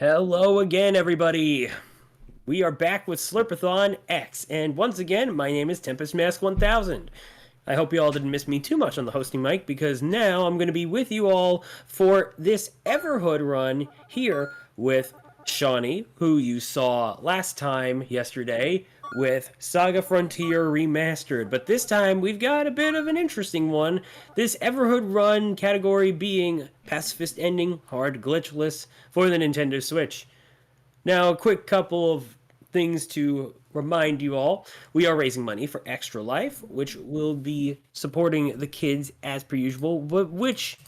Hello again, everybody. We are back with Slurpathon X, and once again, my name is Tempest Mask 1000. I hope you all didn't miss me too much on the hosting mic because now I'm going to be with you all for this Everhood run here with Shauny, who you saw last time yesterday with Saga Frontier Remastered. But this time we've got a bit of an interesting one. This Everhood run category being Pacifist Ending Hard Glitchless for the Nintendo Switch. Now, a quick couple of things to remind you all. We are raising money for Extra Life, which will be supporting the kids as per usual. But which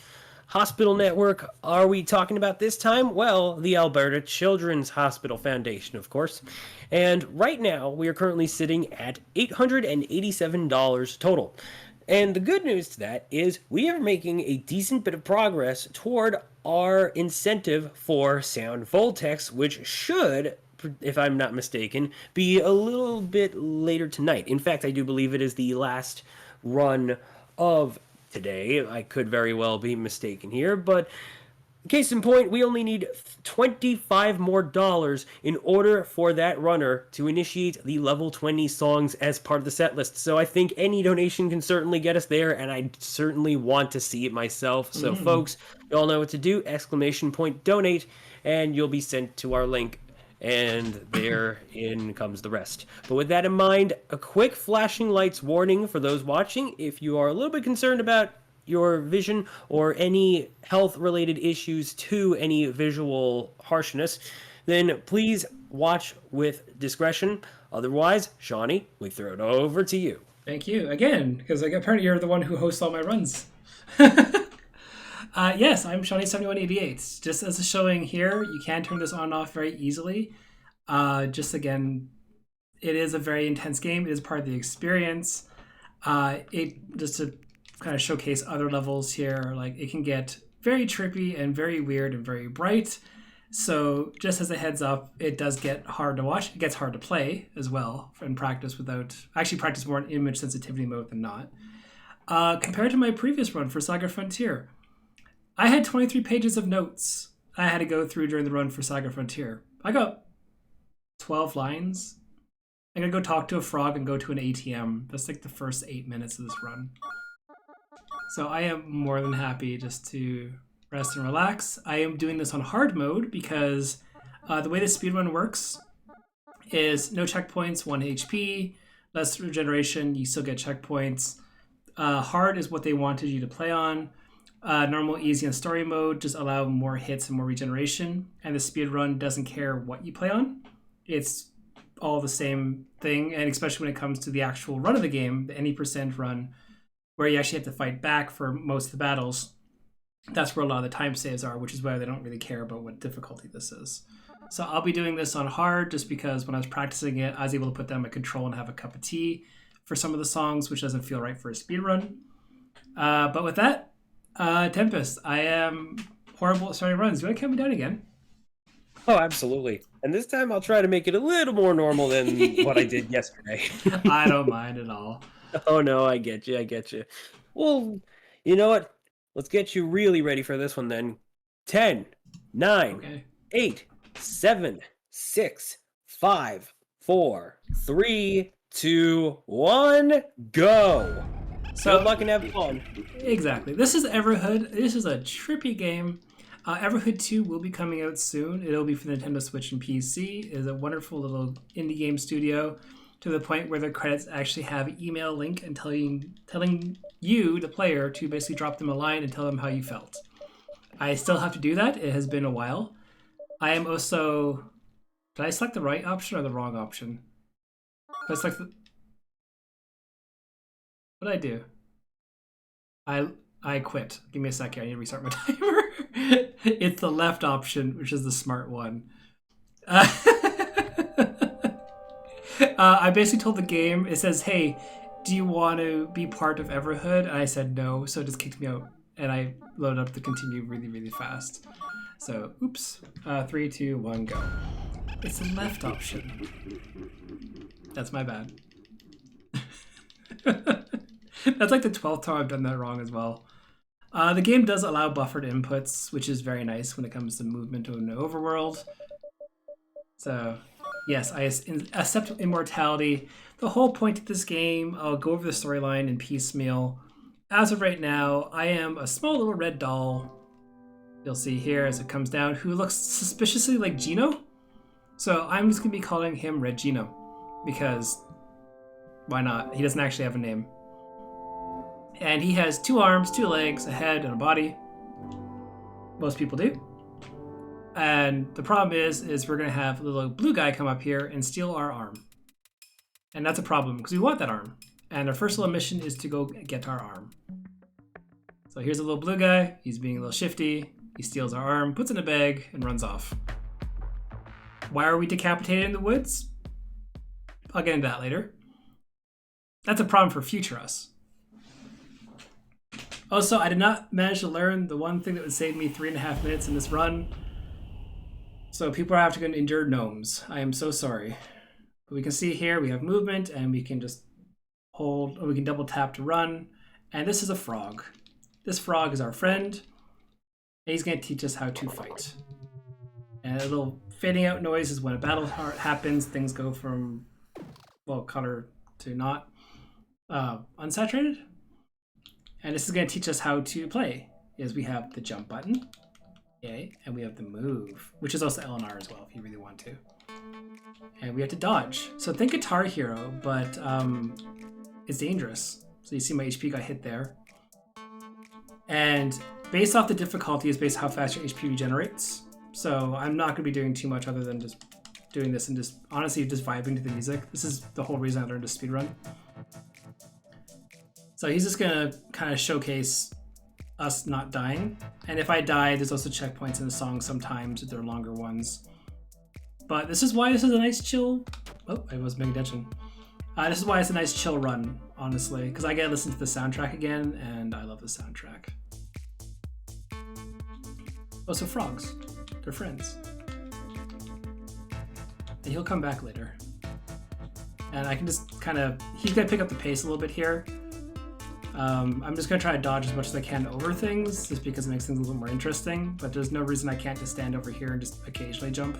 hospital network are we talking about this time? Well, the Alberta Children's Hospital Foundation, of course. And right now, we are currently sitting at $887 total. And the good news to that is we are making a decent bit of progress toward our incentive for Sound Voltex, which should, if I'm not mistaken, be a little bit later tonight. In fact, I do believe it is the last run of today. I could very well be mistaken here, but case in point, we only need $25 more in order for that runner to initiate the level 20 songs as part of the set list. So I think any donation can certainly get us there, and I certainly want to see it myself. So folks, you all know what to do. !donate, and you'll be sent to our link. And therein comes the rest. But with that in mind, a quick flashing lights warning for those watching. If you are a little bit concerned about your vision or any health-related issues to any visual harshness, then please watch with discretion. Otherwise, Shauny, we throw it over to you. Thank you again, because apparently you're the one who hosts all my runs. Yes, I'm Shauny7188. Just as a showing here, you can turn this on and off very easily. Just again, it is a very intense game. It is part of the experience. Just to kind of showcase other levels here, like it can get very trippy and very weird and very bright. So just as a heads up, it does get hard to watch. It gets hard to play as well in practice practice more in image sensitivity mode than not. Compared to my previous run for Saga Frontier, I had 23 pages of notes I had to go through during the run for Saga Frontier. I got 12 lines. I'm going to go talk to a frog and go to an ATM. That's like the first 8 minutes of this run. So I am more than happy just to rest and relax. I am doing this on hard mode because the way the speedrun works is no checkpoints, 1 HP, less regeneration, you still get checkpoints. Hard is what they wanted you to play on. Normal, easy, and story mode just allow more hits and more regeneration. And the speedrun doesn't care what you play on. It's all the same thing, and especially when it comes to the actual run of the game, the any percent run, where you actually have to fight back for most of the battles. That's where a lot of the time saves are, which is why they don't really care about what difficulty this is. So I'll be doing this on hard just because when I was practicing it, I was able to put down my control and have a cup of tea for some of the songs, which doesn't feel right for a speedrun. But with that, Tempest, I am horrible at starting runs. Do I count me down again? Oh, absolutely. And this time I'll try to make it a little more normal than what I did yesterday. I don't mind at all. Oh, no, I get you. Well, you know what? Let's get you really ready for this one then. 10, 9, Okay. 8, 7, 6, 5, 4, 3, 2, 1, go! So, good luck and have fun. Exactly. This is Everhood. This is a trippy game. Everhood 2 will be coming out soon. It'll be for Nintendo Switch and PC. It is a wonderful little indie game studio to the point where the credits actually have an email link and telling you, the player, to basically drop them a line and tell them how you felt. I still have to do that. It has been a while. I am also... Did I select the right option or the wrong option? Did I select the... What did I do? I quit. Give me a second. I need to restart my timer. It's the left option, which is the smart one. I basically told the game, it says, hey, do you want to be part of Everhood? And I said no, so it just kicked me out. And I loaded up the continue really, really fast. So, oops. 3, 2, 1, go. It's the left option. That's my bad. That's like the 12th time I've done that wrong as well. The game does allow buffered inputs, which is very nice when it comes to movement in the overworld. So, yes, I accept immortality. The whole point of this game, I'll go over the storyline in piecemeal. As of right now, I am a small little red doll, you'll see here as it comes down, who looks suspiciously like Gino. So I'm just going to be calling him Red Gino, because why not? He doesn't actually have a name. And he has 2 arms, 2 legs, a head, and a body. Most people do. And the problem is we're going to have a little blue guy come up here and steal our arm. And that's a problem, because we want that arm. And our first little mission is to go get our arm. So here's a little blue guy. He's being a little shifty. He steals our arm, puts it in a bag, and runs off. Why are we decapitated in the woods? I'll get into that later. That's a problem for future us. Also, I did not manage to learn the one thing that would save me 3.5 minutes in this run. So people are having to endure gnomes. I am so sorry. But we can see here we have movement, and we can just hold, or we can double tap to run. And this is a frog. This frog is our friend. And he's going to teach us how to fight. And a little fading out noise is when a battle happens. Things go from, well, color to not unsaturated. And this is going to teach us how to play. Is we have the jump button, okay, and we have the move, which is also L and R as well if you really want to. And we have to dodge. So think Guitar Hero, but it's dangerous. So you see my HP got hit there. And based off the difficulty is based on how fast your HP regenerates. So I'm not going to be doing too much other than just doing this and just honestly just vibing to the music. This is the whole reason I learned to speedrun. So he's just going to kind of showcase us not dying. And if I die, there's also checkpoints in the song sometimes if they're longer ones. But this is why this is a nice chill... Oh, I was paying attention. This is why it's a nice chill run, honestly, because I get to listen to the soundtrack again, and I love the soundtrack. Also, frogs. They're friends. And he'll come back later. And I can just kind of... He's going to pick up the pace a little bit here. I'm just going to try to dodge as much as I can over things, just because it makes things a little more interesting, but there's no reason I can't just stand over here and just occasionally jump.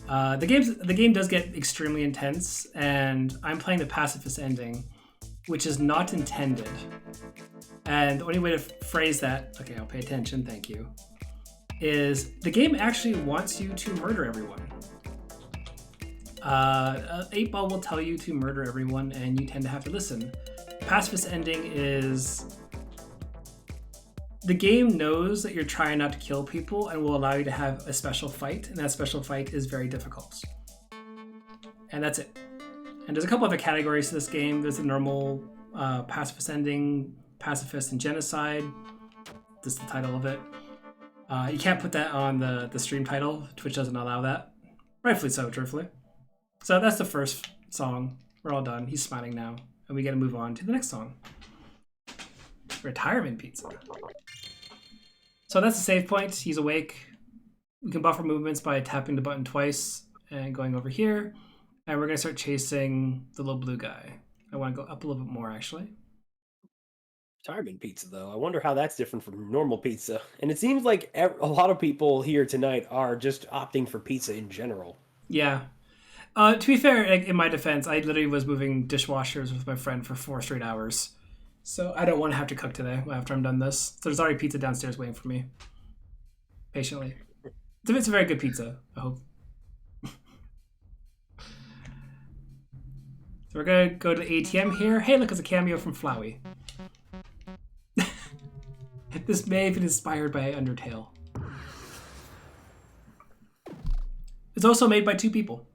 The game does get extremely intense, and I'm playing the pacifist ending, which is not intended. And the only way to phrase that, okay, I'll pay attention, thank you, is the game actually wants you to murder everyone. 8-ball will tell you to murder everyone, and you tend to have to listen. Pacifist ending is... The game knows that you're trying not to kill people and will allow you to have a special fight, and that special fight is very difficult. And that's it. And there's a couple other categories to this game. There's the normal pacifist ending, pacifist and genocide. This is the title of it. You can't put that on the stream title. Twitch doesn't allow that. Rightfully so, truthfully. So that's the first song. We're all done. He's smiling now. And we get to move on to the next song. Retirement Pizza. So that's the save point. He's awake. We can buffer movements by tapping the button twice and going over here. And we're going to start chasing the little blue guy. I want to go up a little bit more, actually. Retirement pizza, though. I wonder how that's different from normal pizza. And it seems like a lot of people here tonight are just opting for pizza in general. Yeah. To be fair, in my defense, I literally was moving dishwashers with my friend for 4 straight hours. So I don't want to have to cook today after I'm done this. So there's already pizza downstairs waiting for me. Patiently. It's a very good pizza, I hope. So we're going to go to the ATM here. Hey, look, it's a cameo from Flowey. This may have been inspired by Undertale. It's also made by 2 people.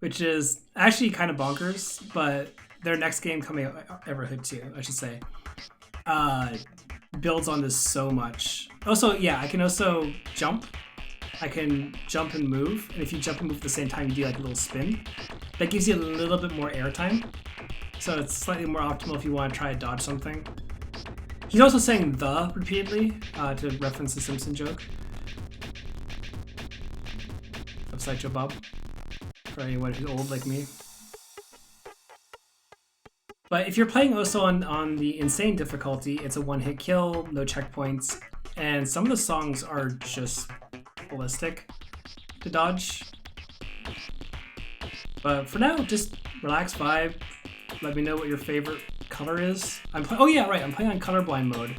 Which is actually kind of bonkers, but their next game coming out, Everhood 2, I should say, builds on this so much. Also, yeah, I can also jump. I can jump and move, and if you jump and move at the same time, you do like a little spin. That gives you a little bit more airtime, so it's slightly more optimal if you want to try to dodge something. He's also saying "the" repeatedly to reference the Simpson joke. Upside Joe Bob. For anyone who's old like me. But if you're playing also on the insane difficulty, it's a one-hit kill, no checkpoints, and some of the songs are just ballistic to dodge. But for now, just relax, vibe. Let me know what your favorite color is. Oh yeah, right. I'm playing on colorblind mode.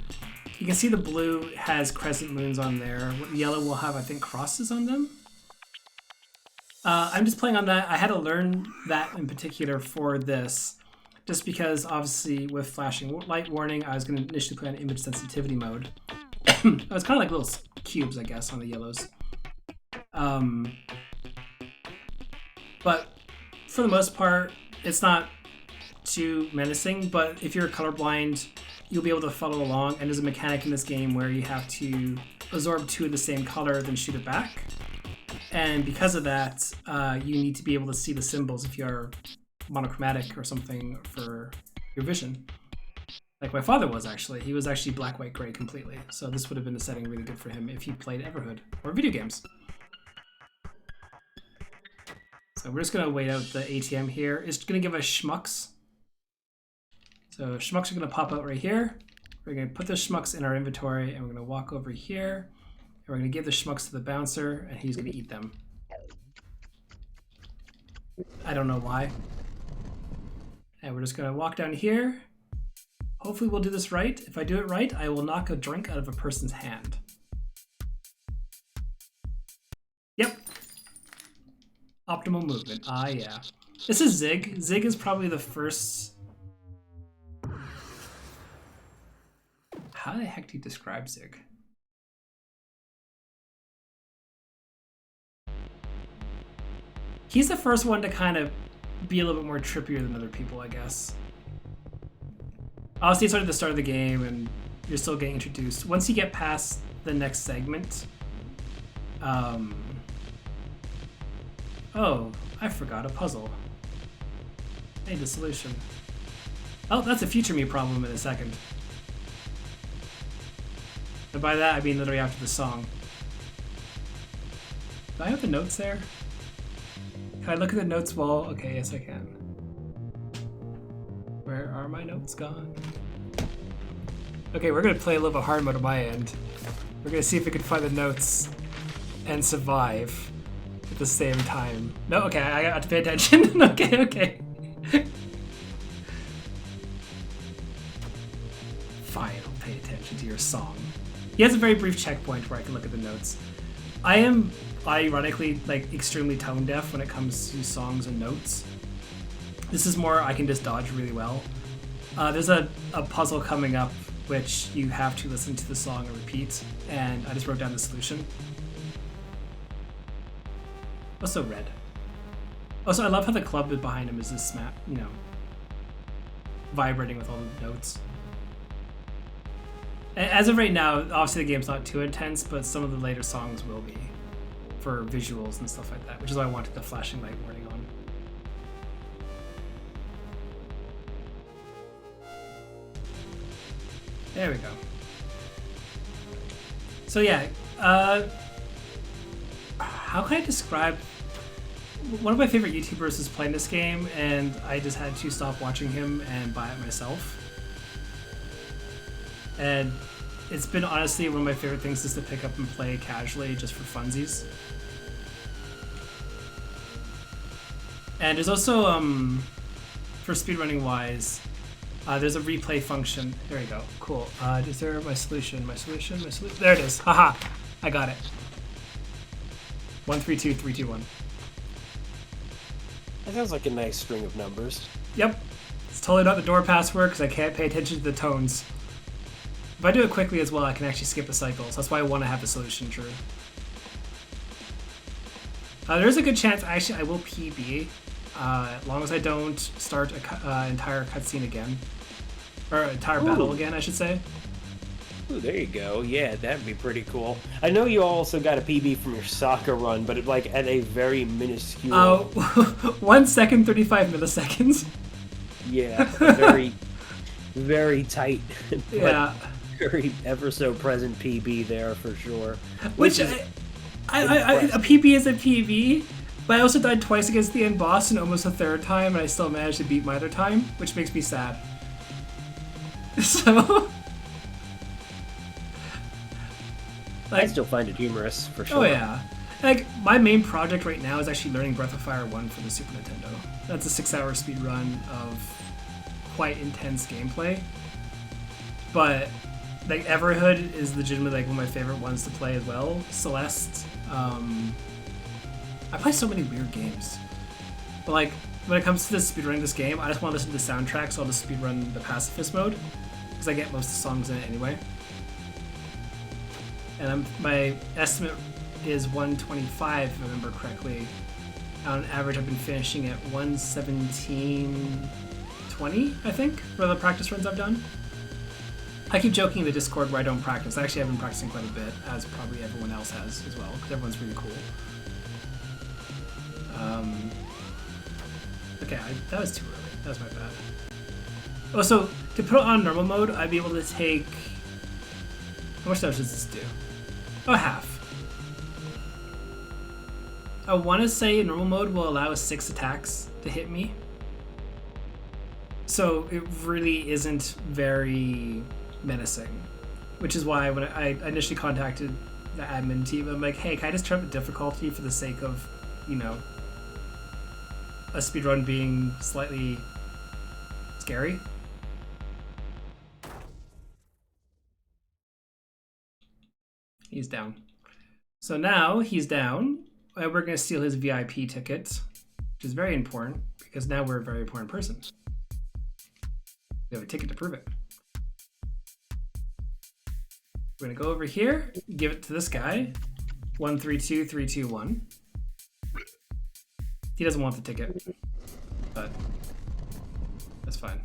You can see the blue has crescent moons on there. Yellow will have, I think, crosses on them. I'm just playing on that. I had to learn that in particular for this, just because obviously with flashing light warning, I was going to initially play on image sensitivity mode. It was kind of like little cubes, I guess, on the yellows. But for the most part, it's not too menacing, but if you're colorblind, you'll be able to follow along, and there's a mechanic in this game where you have to absorb 2 of the same color, then shoot it back. And because of that, you need to be able to see the symbols if you're monochromatic or something for your vision. Like my father was actually. He was actually black, white, gray completely. So this would have been a setting really good for him if he played Everhood or video games. So we're just going to wait out the ATM here. It's going to give us schmucks. So schmucks are going to pop out right here. We're going to put the schmucks in our inventory, and we're going to walk over here, and we're going to give the schmucks to the bouncer, and he's going to eat them. I don't know why. And we're just going to walk down here. Hopefully we'll do this right. If I do it right, I will knock a drink out of a person's hand. Yep. Optimal movement. Ah, yeah. This is Zig. Zig is probably the first... How the heck do you describe Zig? He's the first one to kind of be a little bit more trippier than other people, I guess. Obviously, it's sort of the start of the game, and you're still getting introduced. Once you get past the next segment... Oh, I forgot a puzzle. I need a solution. Oh, that's a future me problem in a second. And by that, I mean literally after the song. Do I have the notes there? Can I look at the notes while... Okay, yes I can. Where are my notes gone? Okay, we're gonna play a little bit hard mode on my end. We're gonna see if we can find the notes and survive at the same time. No, okay, I got to pay attention. Okay. Fine, I'll pay attention to your song. He has a very brief checkpoint where I can look at the notes. I am, ironically, like extremely tone deaf when it comes to songs and notes. This is more I can just dodge really well. There's a puzzle coming up which you have to listen to the song and repeat, and I just wrote down the solution. Also red. Also, I love how the club behind him is this snap, you know, vibrating with all the notes. As of right now, obviously the game's not too intense, but some of the later songs will be for visuals and stuff like that, which is why I wanted the flashing light warning on. There we go. So yeah, how can I describe... One of my favorite YouTubers is playing this game, and I just had to stop watching him and buy it myself. And it's been honestly one of my favorite things is to pick up and play casually just for funsies. And there's also, for speedrunning wise, there's a replay function. There we go. Cool. Is there my solution? There it is. Haha. I got it. 132321. That sounds like a nice string of numbers. Yep. It's totally not the door password because I can't pay attention to the tones. If I do it quickly as well, I can actually skip a cycle. So that's why I want to have the solution true. There's a good chance actually I will PB, as long as I don't start an entire cutscene again. Or an entire battle again, I should say. Ooh, there you go. Yeah, that'd be pretty cool. I know you also got a PB from your soccer run, but it, like at a very minuscule... 1 second, 35 milliseconds. Yeah, very, very tight. Yeah. Very ever so present PB there for sure. Which a PB is a PB. But I also died twice against the end boss and almost a third time, and I still managed to beat my other time, which makes me sad. So... I still find it humorous, for sure. Oh yeah. Like, my main project right now is actually learning Breath of Fire 1 for the Super Nintendo. That's a 6-hour speed run of quite intense gameplay. But, like, Everhood is legitimately, like, one of my favorite ones to play as well. Celeste. I play so many weird games. But, like, when it comes to this speedrunning this game, I just want to listen to the soundtrack, so I'll just speedrun the Pacifist mode. Because I get most of the songs in it anyway. And my estimate is 125, if I remember correctly. On average, I've been finishing at 117.20, I think, for the practice runs I've done. I keep joking in the Discord where I don't practice. I actually have been practicing quite a bit, as probably everyone else has as well, because everyone's really cool. Okay, that was too early. That was my bad. Oh, so to put it on normal mode, I'd be able to take... How much damage does this do? Oh, half. I want to say normal mode will allow 6 attacks to hit me. So it really isn't very menacing. Which is why when I initially contacted the admin team, I'm like, hey, can I just turn up the difficulty for the sake of, you know, a speedrun being slightly scary? He's down. So now he's down. We're going to steal his VIP ticket, which is very important because now we're a very important person. We have a ticket to prove it. We're going to go over here, give it to this guy. 132321. He doesn't want the ticket, but that's fine.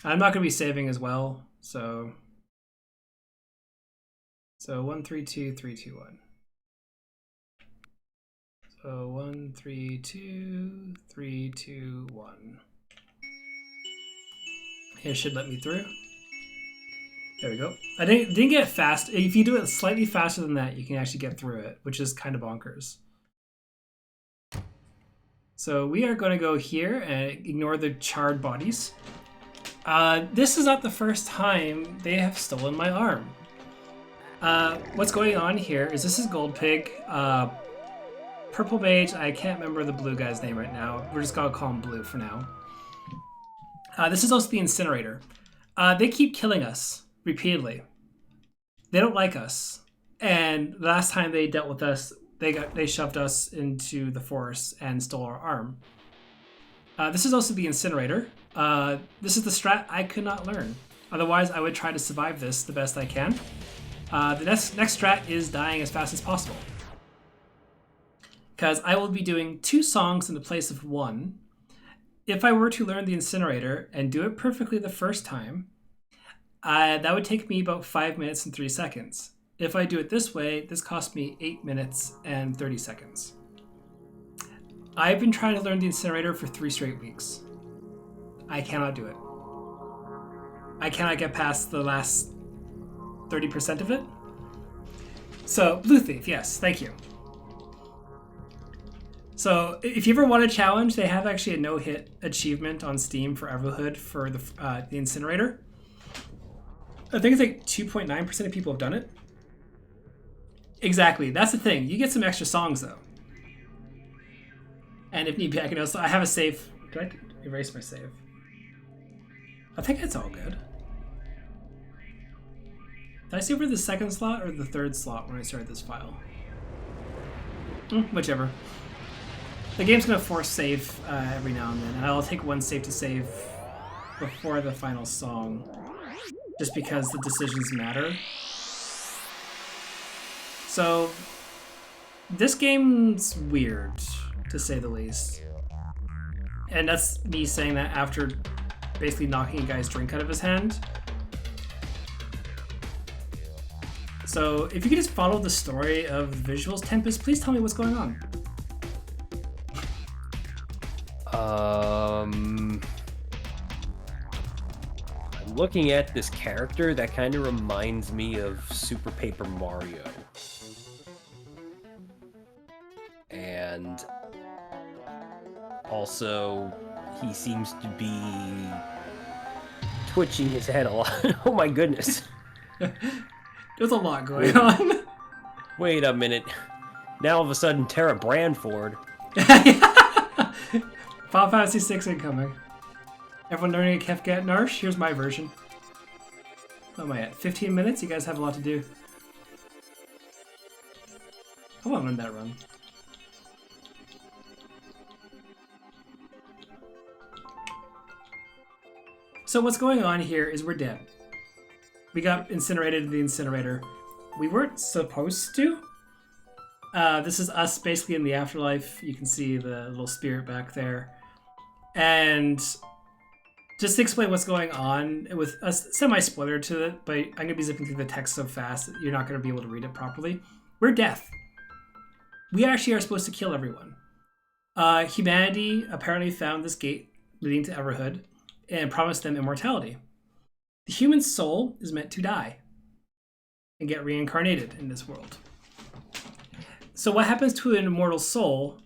I'm not going to be saving as well, so 132321. So 132321. It should let me through. There we go. I didn't get fast. If you do it slightly faster than that, you can actually get through it, which is kind of bonkers. So we are going to go here and ignore the charred bodies. This is not the first time they have stolen my arm. What's going on here is this is Gold Pig. Purple Mage, I can't remember the blue guy's name right now. We're just going to call him Blue for now. This is also the Incinerator. They keep killing us repeatedly. They don't like us. And the last time they dealt with us, they shoved us into the forest and stole our arm. This is also the Incinerator. This is the strat I could not learn. Otherwise, I would try to survive this the best I can. The next strat is dying as fast as possible. Because I will be doing 2 songs in the place of 1. If I were to learn the Incinerator and do it perfectly the first time, that would take me about 5 minutes and 3 seconds. If I do it this way, this costs me 8 minutes and 30 seconds. I've been trying to learn the Incinerator for 3 straight weeks. I cannot do it. I cannot get past the last 30% of it. So, Blue Thief, yes, thank you. So, if you ever want a challenge, they have actually a no-hit achievement on Steam for Everhood for the Incinerator. I think it's like 2.9% of people have done it. Exactly, that's the thing. You get some extra songs, though. And if need be, I can also... I have a save. Did I erase my save? I think it's all good. Did I save for the 2nd slot or the 3rd slot when I started this file? Whichever. The game's going to force save every now and then, and I'll take 1 save to save before the final song, just because the decisions matter. So, this game's weird, to say the least. And that's me saying that after basically knocking a guy's drink out of his hand. So, if you could just follow the story of the visuals, Tempest, please tell me what's going on. I'm looking at this character that kind of reminds me of Super Paper Mario. Also, he seems to be twitching his head a lot. Oh my goodness. There's a lot going on. Wait a minute. Now all of a sudden, Tara Branford. Final Fantasy 6 incoming. Everyone learning a Kefka Narsh? Here's my version. What am I at? 15 minutes? You guys have a lot to do. I want to learn that run. So what's going on here is we're dead. We got incinerated in the incinerator. We weren't supposed to. This is us basically in the afterlife. You can see the little spirit back there. And just to explain what's going on with a semi-spoiler to it, but I'm going to be zipping through the text so fast that you're not going to be able to read it properly. We're death. We actually are supposed to kill everyone. Humanity apparently found this gate leading to Everhood and promised them immortality. The human soul is meant to die and get reincarnated in this world. So what happens to an immortal soul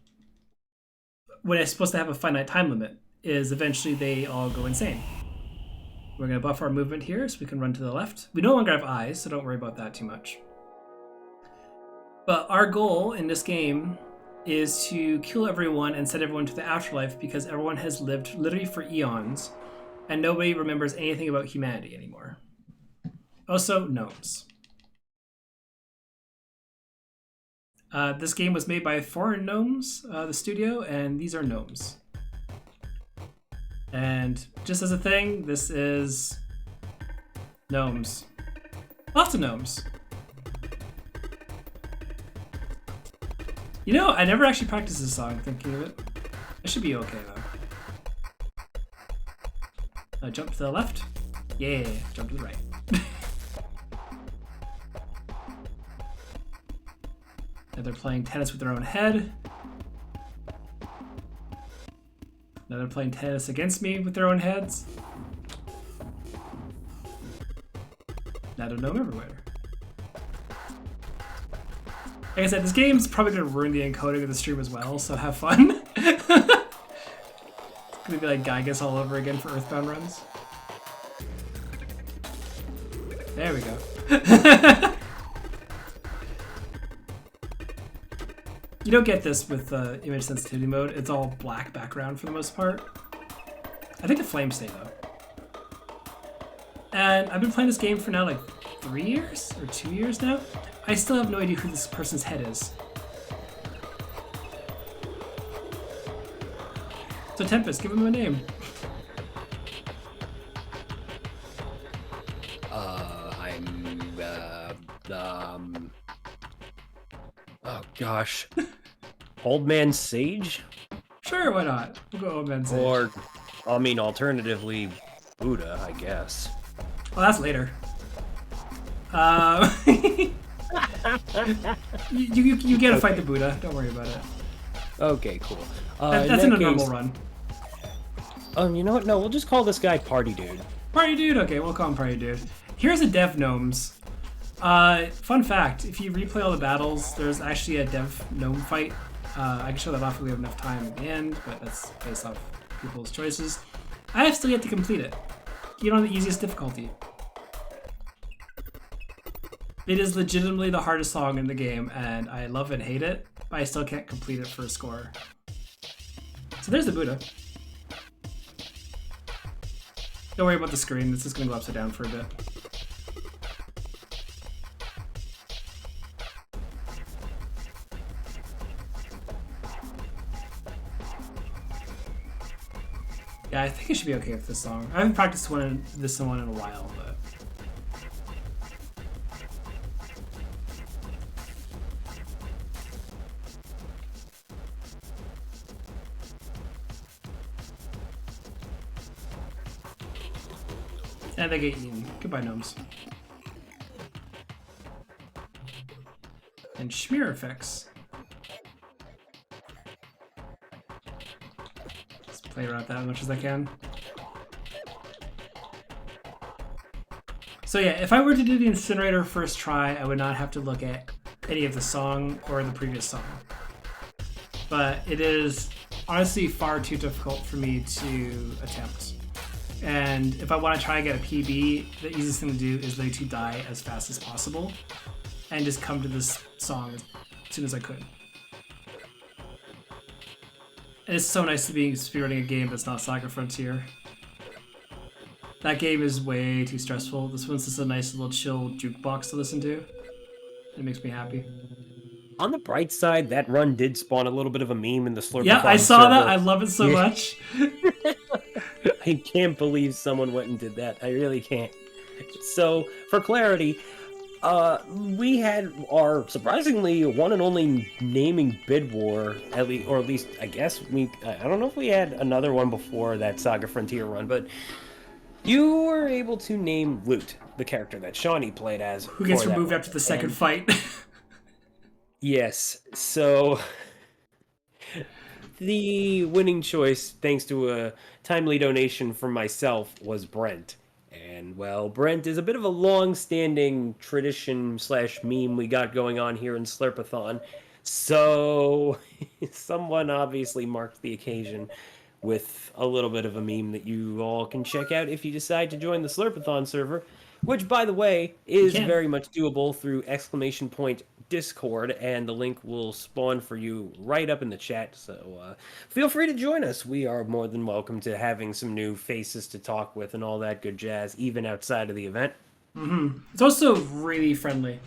when it's supposed to have a finite time limit is eventually they all go insane. We're going to buff our movement here so we can run to the left. We no longer have eyes, so don't worry about that too much. But our goal in this game is to kill everyone and send everyone to the afterlife because everyone has lived literally for eons and nobody remembers anything about humanity anymore. Also, gnomes. This game was made by Foreign Gnomes, the studio, and these are gnomes. And just as a thing, this is gnomes. Lots of gnomes. You know, I never actually practiced this song, thinking of it. It should be okay, though. Jump to the left. Yeah, jump to the right. Now they're playing tennis with their own head. Now they're playing tennis against me with their own heads. Now they're gnome everywhere. Like I said, this game's probably going to ruin the encoding of the stream as well, so have fun. It's going to be like Gygas all over again for Earthbound runs. There we go. You don't get this with image sensitivity mode. It's all black background for the most part. I think the flames stay though. And I've been playing this game for now like 3 years or 2 years now. I still have no idea who this person's head is. So Tempest, give him a name. Oh gosh. Old Man Sage? Sure, why not? We'll go Old Man Sage. Or, I mean, alternatively, Buddha, I guess. Well, that's later. You get to fight the Buddha. Don't worry about it. Okay, cool. That's in a normal run. You know what? No, we'll just call this guy Party Dude. Party Dude? Okay, we'll call him Party Dude. Here's a Dev Gnomes. Fun fact, if you replay all the battles, there's actually a Dev Gnome fight. I can show that off if we have enough time at the end, but that's based off people's choices. I have still yet to complete it. Even on the easiest difficulty. It is legitimately the hardest song in the game, and I love and hate it, but I still can't complete it for a score. So there's the Buddha. Don't worry about the screen, this is going to go upside down for a bit. Yeah, I think it should be okay with this song. I haven't practiced this one in a while, but... And they get eaten. Goodbye, gnomes. And smear effects. Let's play around that as much as I can. So yeah, if I were to do the incinerator first try, I would not have to look at any of the song or the previous song. But it is honestly far too difficult for me to attempt. And if I want to try and get a PB, the easiest thing to do is literally to die as fast as possible and just come to this song as soon as I could. And it's so nice to be speedrunning a game that's not Saga Frontier. That game is way too stressful. This one's just a nice little chill jukebox to listen to. It makes me happy. On the bright side, that run did spawn a little bit of a meme in the Slurpathon Yeah, I saw server. that. I love it so much. I can't believe someone went and did that. I really can't. So, for clarity, we had our surprisingly one and only naming bid war, or at least I guess I don't know if we had another one before that Saga Frontier run, but you were able to name Loot, the character that Shauny played as. Who gets removed after the second fight. Yes, so the winning choice, thanks to a timely donation from myself, was Brent. And, well, Brent is a bit of a long-standing tradition/meme we got going on here in Slurpathon. So, someone obviously marked the occasion with a little bit of a meme that you all can check out if you decide to join the Slurpathon server, which, by the way, is very much doable through !Discord, and the link will spawn for you right up in the chat, so feel free to join us. We are more than welcome to having some new faces to talk with and all that good jazz, even outside of the event. Mm-hmm. It's also really friendly.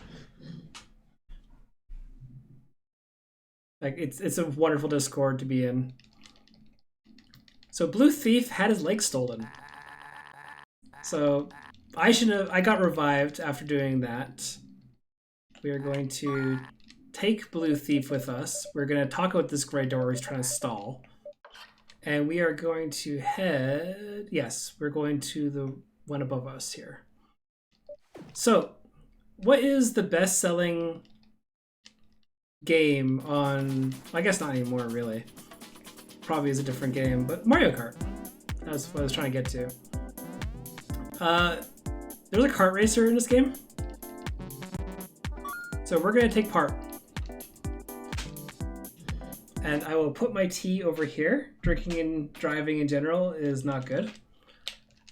Like, it's a wonderful Discord to be in. So Blue Thief had his leg stolen. So I got revived after doing that. We are going to take Blue Thief with us. We're going to talk about this gray door he's trying to stall. And we are going to head... Yes, we're going to the one above us here. So, what is the best-selling game on... I guess not anymore, really. Probably is a different game, but Mario Kart. That's what I was trying to get to. There's a kart racer in this game. So we're going to take part. And I will put my tea over here. Drinking and driving in general is not good.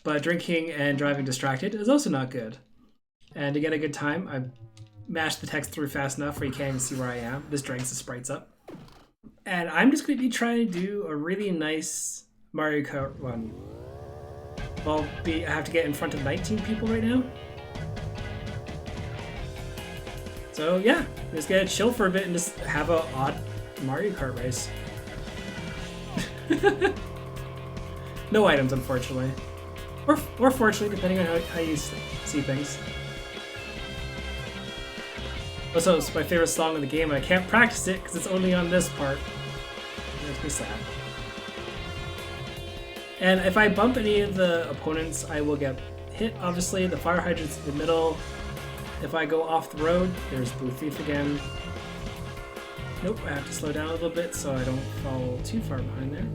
But drinking and driving distracted is also not good. And to get a good time, I mashed the text through fast enough where you can't even see where I am. This drinks the sprites up. And I'm just going to be trying to do a really nice Mario Kart run. I have to get in front of 19 people right now. So yeah, just gonna chill for a bit and just have a odd Mario Kart race. No items, unfortunately. Or fortunately, depending on how you see things. Also, it's my favorite song in the game, and I can't practice it because it's only on this part. It makes me sad. And if I bump any of the opponents, I will get hit. Obviously, the fire hydrant's in the middle. If I go off the road, there's Blue Thief again. Nope, I have to slow down a little bit so I don't fall too far behind there.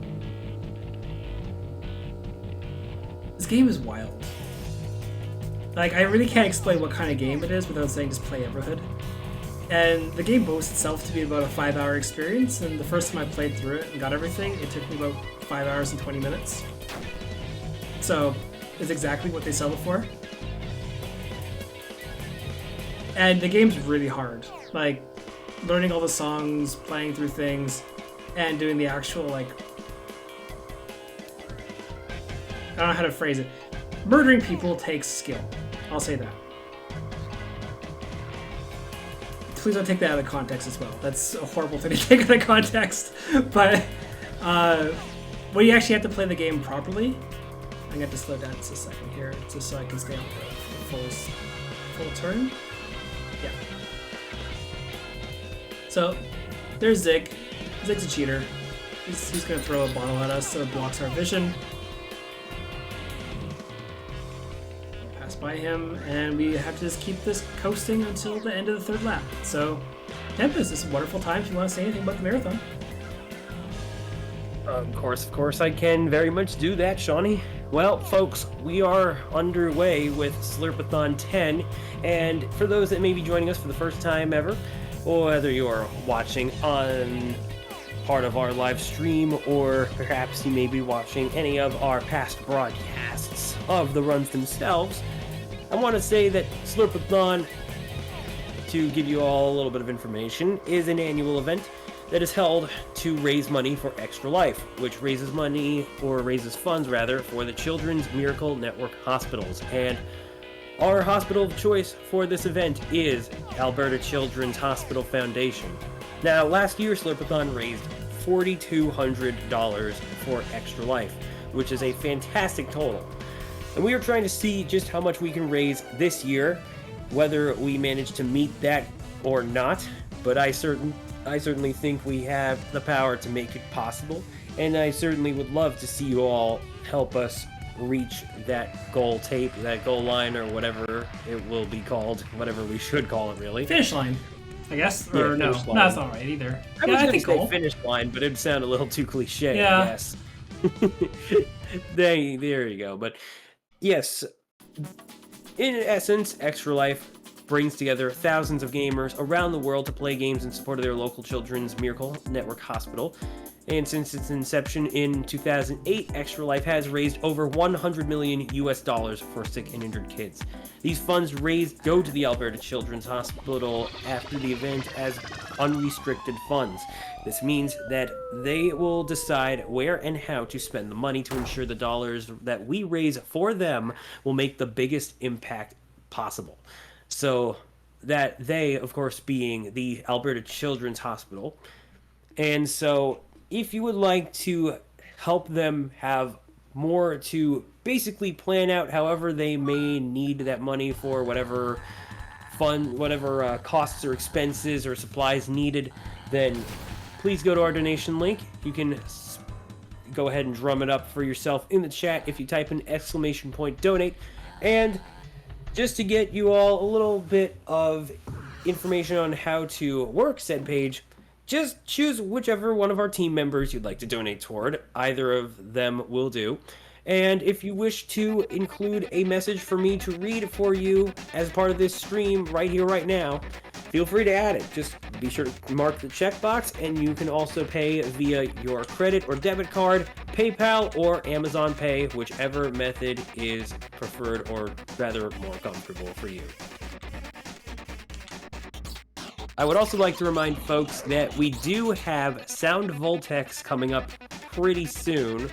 This game is wild. Like, I really can't explain what kind of game it is without saying just play Everhood. And the game boasts itself to be about a 5-hour experience, and the first time I played through it and got everything, it took me about 5 hours and 20 minutes. So, it's exactly what they sell it for. And the game's really hard. Like, learning all the songs, playing through things, and doing the actual, like... I don't know how to phrase it. Murdering people takes skill. I'll say that. Please don't take that out of context as well. That's a horrible thing to take out of context. But when you actually have to play the game properly, I'm going to have to slow down just a second here, just so I can stay on the full turn. Yeah. So, there's Zig. Zig's a cheater. He's going to throw a bottle at us, so it blocks our vision. Pass by him, and we have to just keep this coasting until the end of the third lap. So, Tempest, this is a wonderful time if you want to say anything about the marathon. Of course, I can very much do that, Shauny. Well, folks, we are underway with Slurpathon 10, and for those that may be joining us for the first time ever, or whether you're watching on part of our live stream, or perhaps you may be watching any of our past broadcasts of the runs themselves, I want to say that Slurpathon, to give you all a little bit of information, is an annual event that is held to raise money for Extra Life, which raises money, or raises funds rather, for the Children's Miracle Network hospitals. And our hospital of choice for this event is Alberta Children's Hospital Foundation. Now, last year, Slurpathon raised $4,200 for Extra Life, which is a fantastic total. And we are trying to see just how much we can raise this year, whether we manage to meet that or not, but I certainly think we have the power to make it possible, and I certainly would love to see you all help us reach that goal tape, that goal line, or whatever it will be called, whatever we should call it, really. Finish line, I guess, Yeah, or no, finish line. that's not right either. I was I going to think say goal. finish line, but it'd sound a little too cliche, Yeah. I guess. There you go. But yes, in essence, Extra Life brings together thousands of gamers around the world to play games in support of their local Children's Miracle Network hospital. And since its inception in 2008, Extra Life has raised over $100 million for sick and injured kids. These funds raised go to the Alberta Children's Hospital after the event as unrestricted funds. This means that they will decide where and how to spend the money to ensure the dollars that we raise for them will make the biggest impact possible. So that they, of course, being the Alberta Children's Hospital. And so if you would like to help them have more to basically plan out however they may need that money for whatever costs or expenses or supplies needed, then please go to our donation link. You can go ahead and drum it up for yourself in the chat if you type in !donate. And just to get you all a little bit of information on how to work said page, just choose whichever one of our team members you'd like to donate toward. Either of them will do. And if you wish to include a message for me to read for you as part of this stream right here, right now, feel free to add it. Just be sure to mark the checkbox, and you can also pay via your credit or debit card, PayPal, or Amazon Pay, whichever method is preferred or rather more comfortable for you. I would also like to remind folks that we do have Sound Voltex coming up pretty soon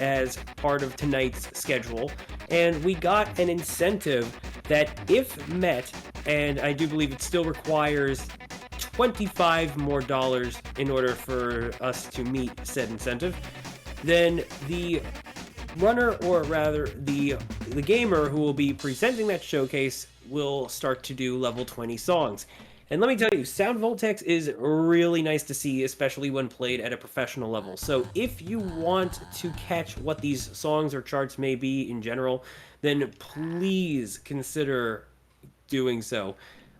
as part of tonight's schedule, and we got an incentive that, if met, and I do believe it still requires $25 more in order for us to meet said incentive, then the runner, or rather the gamer who will be presenting that showcase, will start to do level 20 songs. And let me tell you, Sound Voltex is really nice to see, especially when played at a professional level. So if you want to catch what these songs or charts may be in general, then please consider doing so.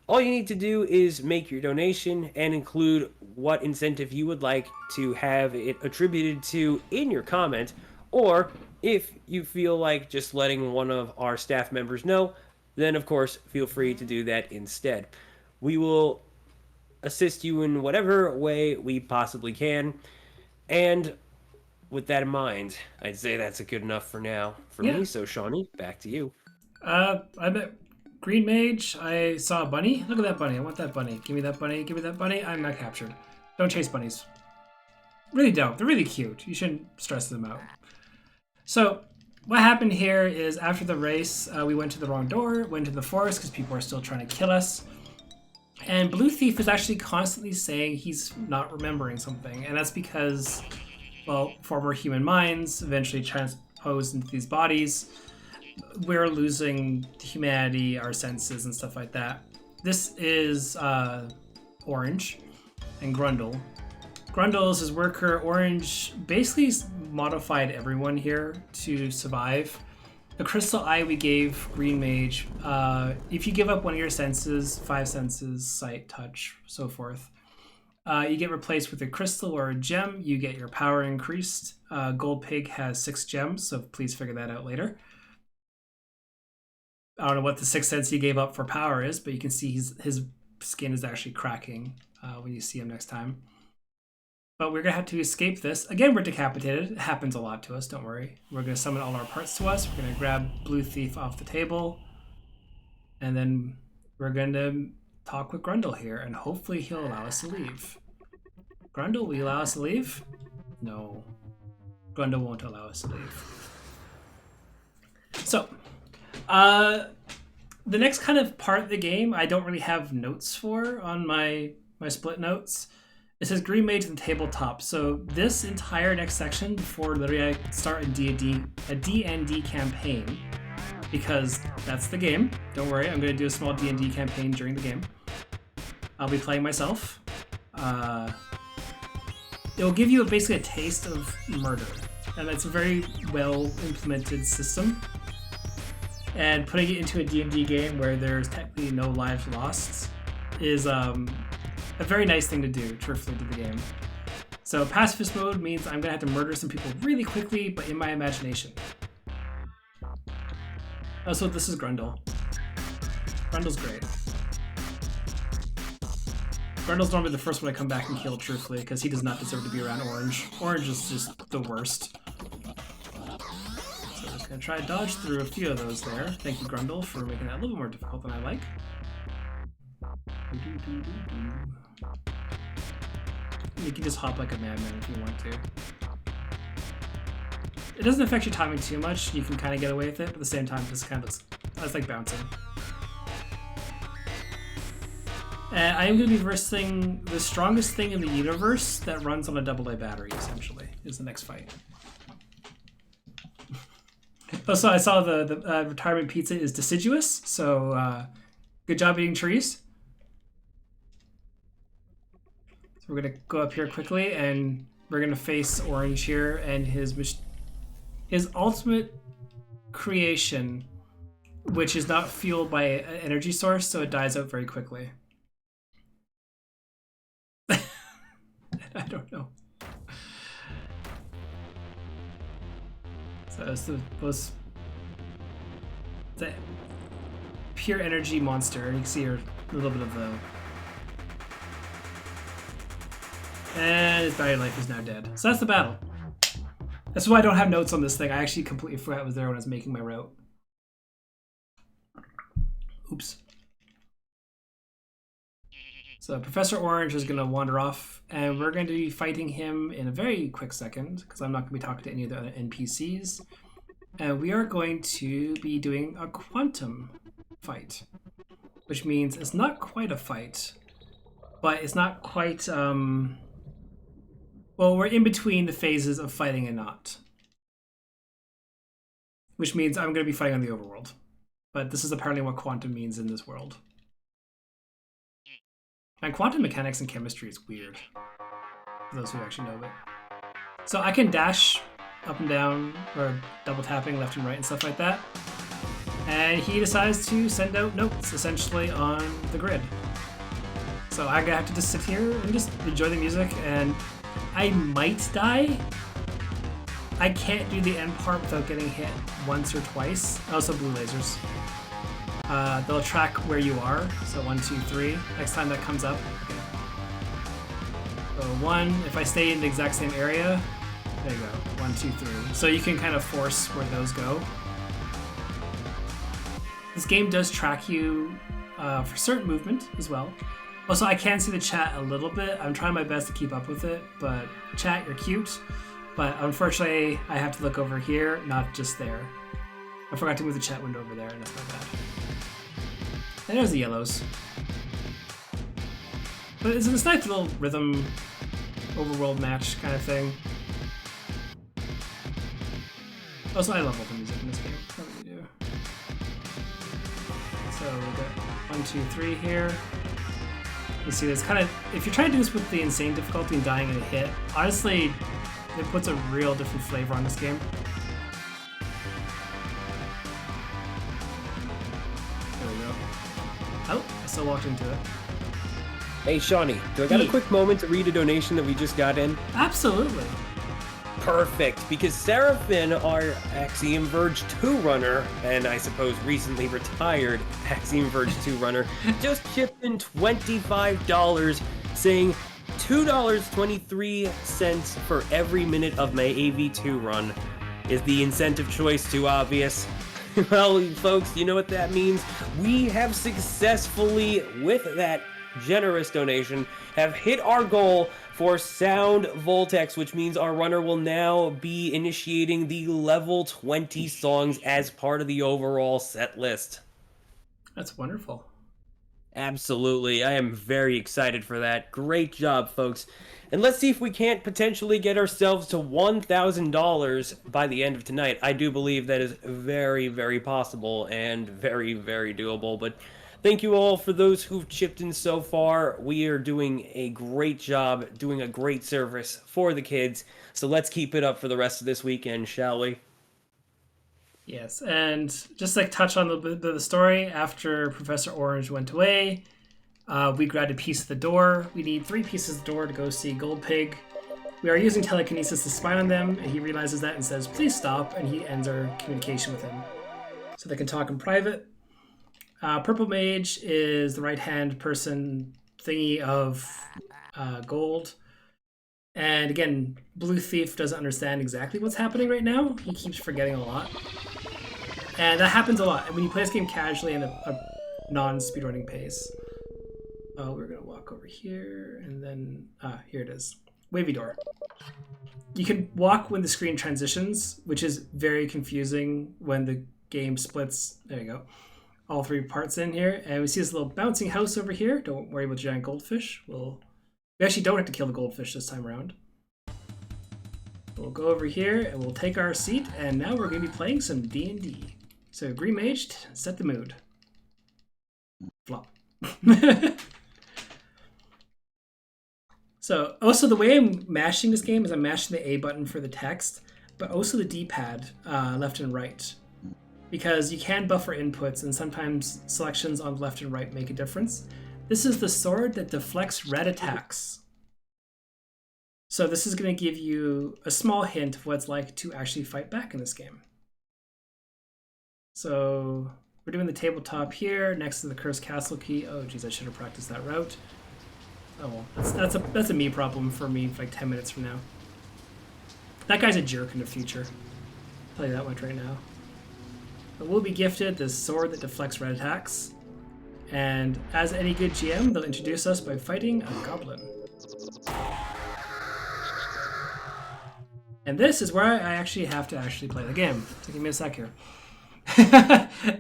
All you need to do is make your donation and include what incentive you would like to have it attributed to in your comment, or if you feel like just letting one of our staff members know, then of course feel free to do that instead. We will assist you in whatever way we possibly can. And with that in mind, I'd say that's good enough for now for me. So, Shauny, back to you. I bet Green Mage, I saw a bunny. Look at that bunny. I want that bunny. Give me that bunny. Give me that bunny. I'm not captured. Don't chase bunnies. Really don't. They're really cute. You shouldn't stress them out. So what happened here is after the race, we went to the wrong door, went to the forest because people are still trying to kill us. And Blue Thief is actually constantly saying he's not remembering something. And that's because, well, former human minds eventually transposed into these bodies. We're losing humanity, our senses, and stuff like that. This is Orange and Grundle. Grundle is his worker. Orange basically modified everyone here to survive. The crystal eye we gave Green Mage, if you give up one of your senses, 5 senses, sight, touch, so forth, you get replaced with a crystal or a gem. You get your power increased. Gold Pig has 6 gems, so please figure that out later. I don't know what the 6th sense he gave up for power is, but you can see his skin is actually cracking when you see him next time. But we're gonna have to escape this. Again, we're decapitated. It happens a lot to us, don't worry. We're gonna summon all our parts to us. We're gonna grab Blue Thief off the table. And then we're gonna talk with Grundle here, and hopefully he'll allow us to leave. Grundle, will you allow us to leave? No. Grundle won't allow us to leave. So, the next kind of part of the game I don't really have notes for on my split notes. It says Green Mage in the tabletop. So this entire next section before literally I start a D&D campaign, because that's the game. Don't worry, I'm going to do a small D&D campaign during the game. I'll be playing myself. It'll give you basically a taste of murder, and it's a very well implemented system. And putting it into a D&D game where there's technically no lives lost is a very nice thing to do, truthfully, to the game. So pacifist mode means I'm going to have to murder some people really quickly, but in my imagination. Also, this is Grundle. Grundle's great. Grundle's normally the first one I come back and kill, truthfully, because he does not deserve to be around Orange. Orange is just the worst. So I'm just going to try to dodge through a few of those there. Thank you, Grundle, for making that a little more difficult than I like. You can just hop like a madman if you want to. It doesn't affect your timing too much. You can kind of get away with it, but at the same time, just kind of it's like bouncing. And I am going to be versing the strongest thing in the universe that runs on a AA battery, essentially, is the next fight. Also, I saw the retirement pizza is deciduous, so good job eating trees. So we're going to go up here quickly, and we're going to face Orange here and his ultimate creation, which is not fueled by an energy source, so it dies out very quickly. I don't know. So it's the pure energy monster. You can see here a little bit of the... And his battery life is now dead. So that's the battle. That's why I don't have notes on this thing. I actually completely forgot it was there when I was making my route. Oops. So Professor Orange is going to wander off, and we're going to be fighting him in a very quick second, because I'm not going to be talking to any of the other NPCs. And we are going to be doing a quantum fight, which means it's not quite a fight, but it's not quite... Well, we're in between the phases of fighting and not. Which means I'm going to be fighting on the overworld. But this is apparently what quantum means in this world. And quantum mechanics and chemistry is weird, for those who actually know of it. So I can dash up and down, or double tapping left and right and stuff like that. And he decides to send out notes, essentially, on the grid. So I'm gonna have to just sit here and just enjoy the music, and I might die. I can't do the end part without getting hit once or twice. Also blue lasers. They'll track where you are. So 1, 2, 3. Next time that comes up. Okay. So 1, if I stay in the exact same area, there you go. 1, 2, 3. So you can kind of force where those go. This game does track you for certain movement as well. Also, I can see the chat a little bit. I'm trying my best to keep up with it, but chat, you're cute. But unfortunately, I have to look over here, not just there. I forgot to move the chat window over there, and that's my bad. And there's the yellows. But it's a nice little rhythm, overworld match kind of thing. Also, I love all the music in this game. I really do. So we got 1, 2, 3 here. You see this kind of, if you're trying to do this with the insane difficulty and dying in a hit, honestly, it puts a real different flavor on this game. There we go. Oh, I still walked into it. Hey, Shauny, do I got a quick moment to read a donation that we just got in? Absolutely. Perfect, because Seraphin, our Axiom Verge 2 runner, and I suppose recently retired Axiom Verge 2 runner, just chipped in $25 saying, $2.23 for every minute of my AV2 run. Is the incentive choice too obvious? Well, folks, you know what that means? We have successfully, with that generous donation, have hit our goal for Sound Voltex, which means our runner will now be initiating the level 20 songs as part of the overall set list. That's wonderful. Absolutely. I am very excited for that. Great job, folks. And let's see if we can't potentially get ourselves to $1,000 by the end of tonight. I do believe that is very, very possible and very, very doable. But thank you all for those who've chipped in so far. We are doing a great job, doing a great service for the kids. So let's keep it up for the rest of this weekend, shall we? Yes, and just like touch on a bit of the story, after Professor Orange went away, we grabbed a piece of the door. We need 3 pieces of the door to go see Gold Pig. We are using telekinesis to spy on them, and he realizes that and says, please stop, and he ends our communication with him. So they can talk in private. Purple Mage is the right-hand person thingy of Gold. And again, Blue Thief doesn't understand exactly what's happening right now. He keeps forgetting a lot. And that happens a lot. And when you play this game casually in a non-speedrunning pace. Oh, we're going to walk over here. And then, here it is. Wavy door. You can walk when the screen transitions, which is very confusing when the game splits. There you go. All 3 parts in here. And we see this little bouncing house over here. Don't worry about the giant goldfish. We actually don't have to kill the goldfish this time around. We'll go over here and we'll take our seat, and now we're going to be playing some D&D. So Green Mage, set the mood. Flop. So also the way I'm mashing this game is I'm mashing the A button for the text, but also the D-pad left and right. Because you can buffer inputs and sometimes selections on left and right make a difference. This is the sword that deflects red attacks. So this is going to give you a small hint of what it's like to actually fight back in this game. So we're doing the tabletop here next to the Cursed Castle key. Oh geez, I should have practiced that route. Oh well, that's a me problem for me like 10 minutes from now. That guy's a jerk in the future. I'll tell you that much right now. But we'll be gifted this sword that deflects red attacks. And as any good GM, they'll introduce us by fighting a goblin. And this is where I actually have to play the game. So give me a sec here.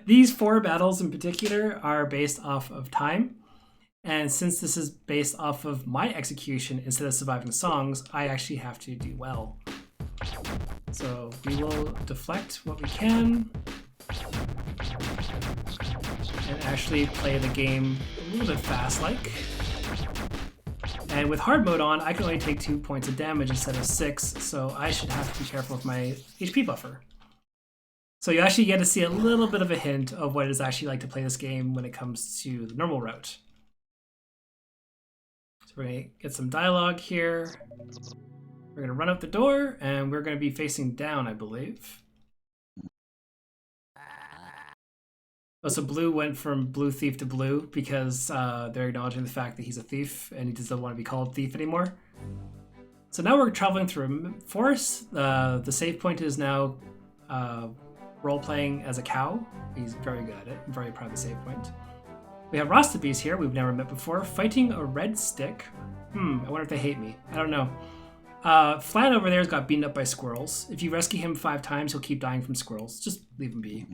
These 4 battles in particular are based off of time. And since this is based off of my execution instead of surviving songs, I actually have to do well. So we will deflect what we can. And actually play the game a little bit fast-like. And with hard mode on, I can only take 2 points of damage instead of 6, so I should have to be careful with my HP buffer. So you actually get to see a little bit of a hint of what it is actually like to play this game when it comes to the normal route. So we're going to get some dialogue here. We're going to run out the door, and we're going to be facing down, I believe. Oh, so Blue went from Blue Thief to Blue because they're acknowledging the fact that he's a thief and he doesn't want to be called Thief anymore. So now we're traveling through a forest. The save point is now role-playing as a cow. He's very good at it. I'm very proud of the save point. We have Rostabes here, we've never met before, fighting a red stick. I wonder if they hate me. I don't know. Flan over there has got beaten up by squirrels. If you rescue him 5 times, he'll keep dying from squirrels. Just leave him be.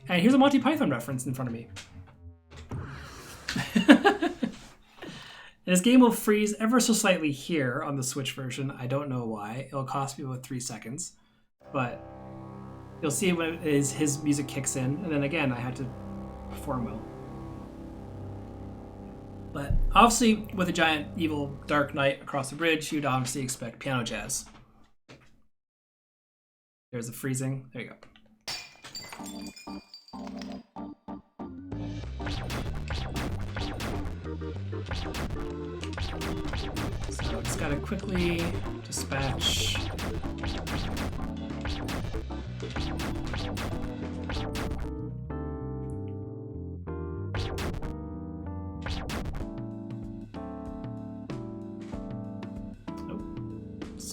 And here's a Monty Python reference in front of me. This game will freeze ever so slightly here on the Switch version. I don't know why. It'll cost me about 3 seconds. But you'll see when his music kicks in. And then again, I had to perform well. But obviously, with a giant evil dark knight across the bridge, you'd obviously expect piano jazz. There's the freezing. There you go. So just gotta quickly dispatch.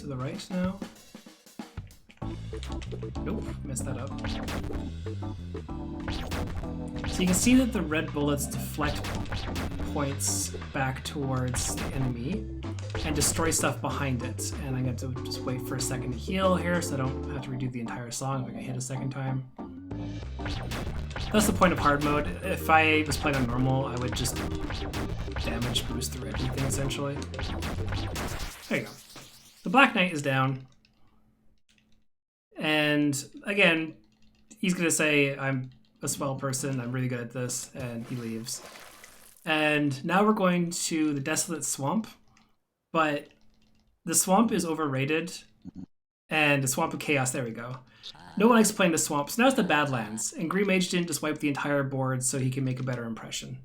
the right now. Nope, messed that up. So you can see that the red bullets deflect points back towards the enemy and destroy stuff behind it. And I'm going to just wait for a second to heal here so I don't have to redo the entire song if I get hit a second time. That's the point of hard mode. If I was playing on normal, I would just damage boost through everything essentially. There you go. The Black Knight is down. And again, he's going to say, I'm a swell person, I'm really good at this, and he leaves. And now we're going to the Desolate Swamp, but the swamp is overrated, and the Swamp of Chaos, there we go. No one likes playing the swamp, so now it's the Badlands, and Green Mage didn't just wipe the entire board so he can make a better impression.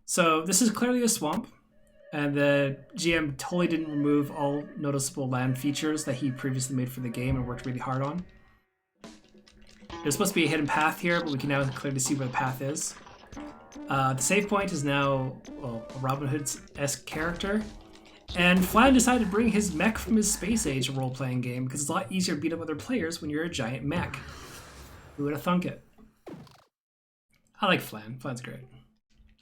So this is clearly a swamp, and the GM totally didn't remove all noticeable land features that he previously made for the game and worked really hard on. There's supposed to be a hidden path here, but we can now clearly see where the path is. The save point is now, well, a Robin Hood-esque character. And Flan decided to bring his mech from his Space Age role-playing game because it's a lot easier to beat up other players when you're a giant mech. Who would have thunk it? I like Flan. Flan's great.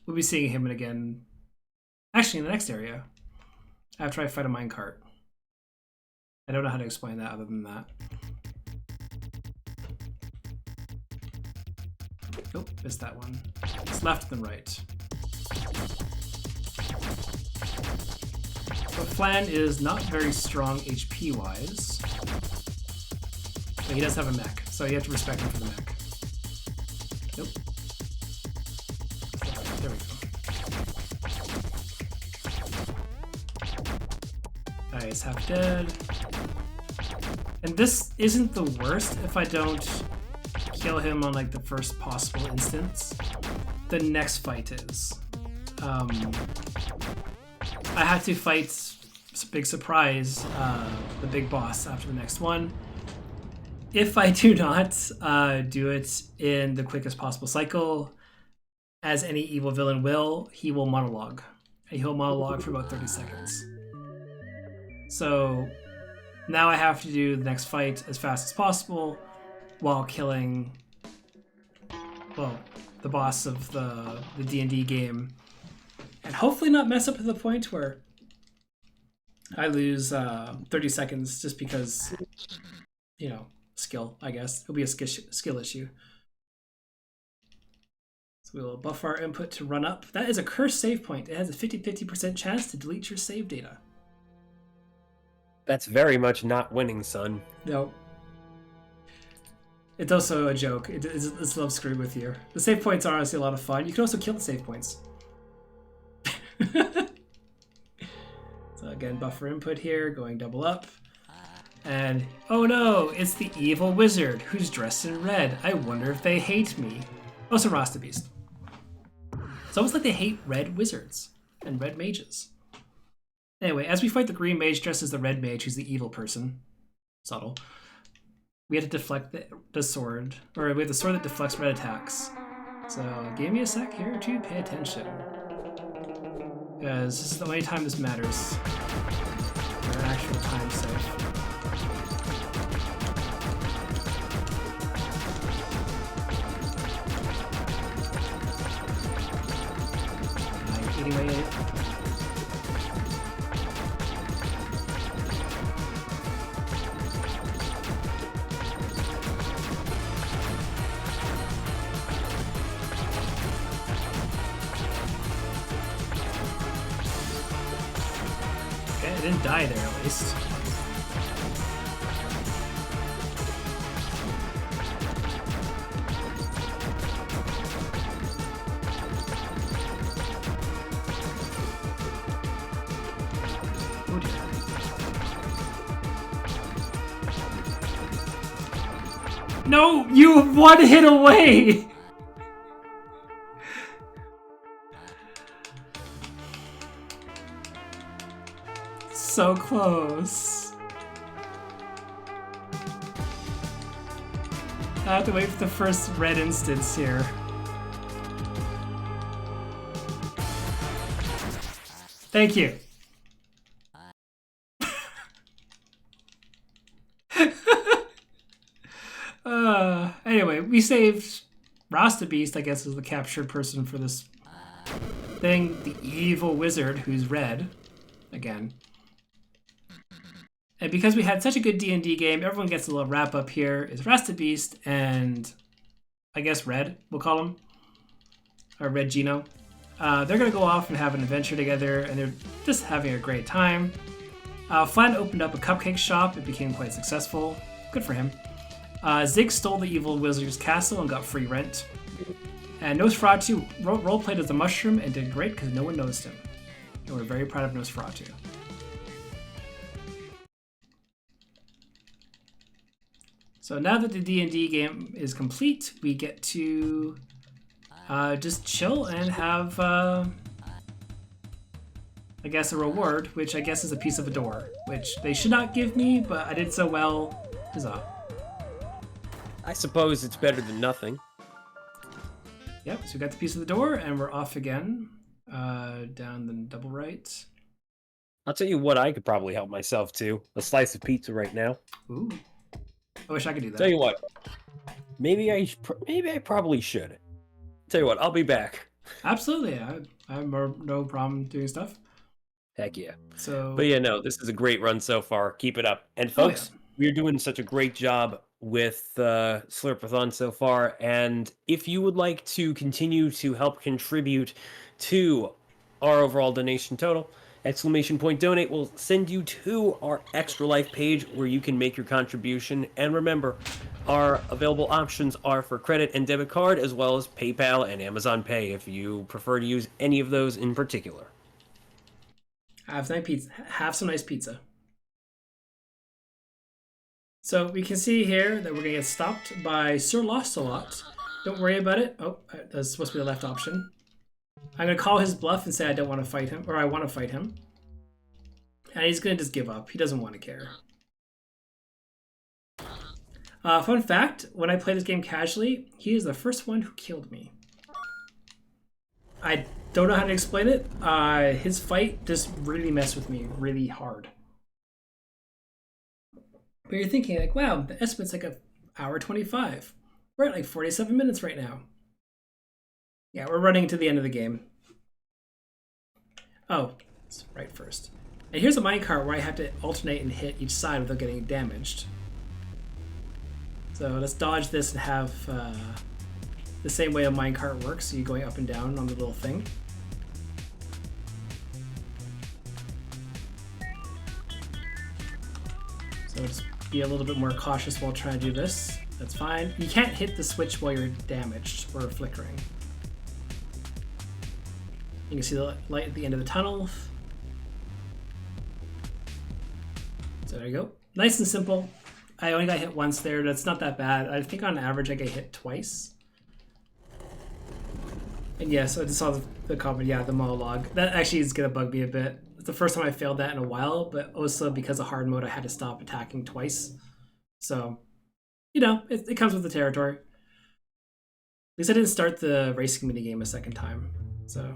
We'll be seeing him again, actually in the next area, after I fight a minecart. I don't know how to explain that other than that. Oh, missed that one. It's left and right. But Flan is not very strong HP-wise. But he does have a mech, so you have to respect him for the mech. Nope. There we go. Alright, he's half dead. And this isn't the worst if I don't kill him on like the first possible instance. The next fight is. I had to fight big surprise, the big boss after the next one. If I do not do it in the quickest possible cycle, as any evil villain will, he will monologue. And he'll monologue for about 30 seconds. So now I have to do the next fight as fast as possible while killing, well, the boss of the D&D game. And hopefully not mess up to the point where I lose 30 seconds just because, you know, skill, I guess. It'll be a skill issue. So we will buff our input to run up. That is a cursed save point. It has a 50% chance to delete your save data. That's very much not winning, son. No. It's also a joke. It's love screwed with you. The save points are honestly a lot of fun. You can also kill the save points. So again, buffer input here, going double up. And, oh no, it's the evil wizard who's dressed in red. I wonder if they hate me. Oh, it's a Rasta Beast. It's almost like they hate red wizards and red mages. Anyway, as we fight the green mage dressed as the red mage, who's the evil person, subtle, we have to deflect the sword, or we have the sword that deflects red attacks. So give me a sec here to pay attention. Because this is the only time this matters. For an actual time save. I'm eating my 8. I didn't die there, at least. Oh dear. No! You 1 hit away! So close. I have to wait for the first red instance here. Thank you. we saved Rasta Beast, I guess, is the captured person for this thing. The evil wizard, who's red, again. And because we had such a good D&D game, everyone gets a little wrap up here. Is Rasta Beast and I guess Red, we'll call him, or Red Gino. They're gonna go off and have an adventure together, and they're just having a great time. Flan opened up a cupcake shop. It became quite successful. Good for him. Zig stole the evil wizard's castle and got free rent. And Nosferatu roleplayed as the mushroom and did great because no one noticed him. And we're very proud of Nosferatu. So now that the D&D game is complete, we get to just chill and have, I guess, a reward, which I guess is a piece of a door, which they should not give me, but I did so well. Huzzah. I suppose it's better than nothing. Yep, so we got the piece of the door, and we're off again. Down the double right. I'll tell you what I could probably help myself to. A slice of pizza right now. Ooh. I wish I could do that. Tell you what. Maybe I probably should. Tell you what, I'll be back. Absolutely. I have no problem doing stuff. Heck yeah. So, but yeah, no, this is a great run so far. Keep it up. And folks, we're doing such a great job with Slurpathon so far. And if you would like to continue to help contribute to our overall donation total, ! Donate will send you to our Extra Life page where you can make your contribution. And remember, our available options are for credit and debit card, as well as PayPal and Amazon Pay if you prefer to use any of those in particular. Have some nice pizza. So we can see here that we're gonna get stopped by Sir Lost-a-Lot. Don't worry about it. Oh, that's supposed to be the left option. I'm gonna call his bluff and say I don't want to fight him, or I want to fight him. And he's gonna just give up. He doesn't want to care. Fun fact, when I play this game casually, he is the first one who killed me. I don't know how to explain it. His fight just really messed with me really hard. But you're thinking like, wow, the estimate's like 1:25. We're at like 47 minutes right now. Yeah, we're running to the end of the game. Oh, it's right first. And here's a minecart where I have to alternate and hit each side without getting damaged. So let's dodge this and have the same way a minecart works. So you're going up and down on the little thing. So just be a little bit more cautious while trying to do this. That's fine. You can't hit the switch while you're damaged or flickering. You can see the light at the end of the tunnel. So there you go. Nice and simple. I only got hit once there. That's not that bad. I think on average I get hit twice. And yes, I just saw the comment. Yeah, the monologue. That actually is going to bug me a bit. It's the first time I failed that in a while, but also because of hard mode, I had to stop attacking twice. So, you know, it comes with the territory. At least I didn't start the racing minigame a second time. So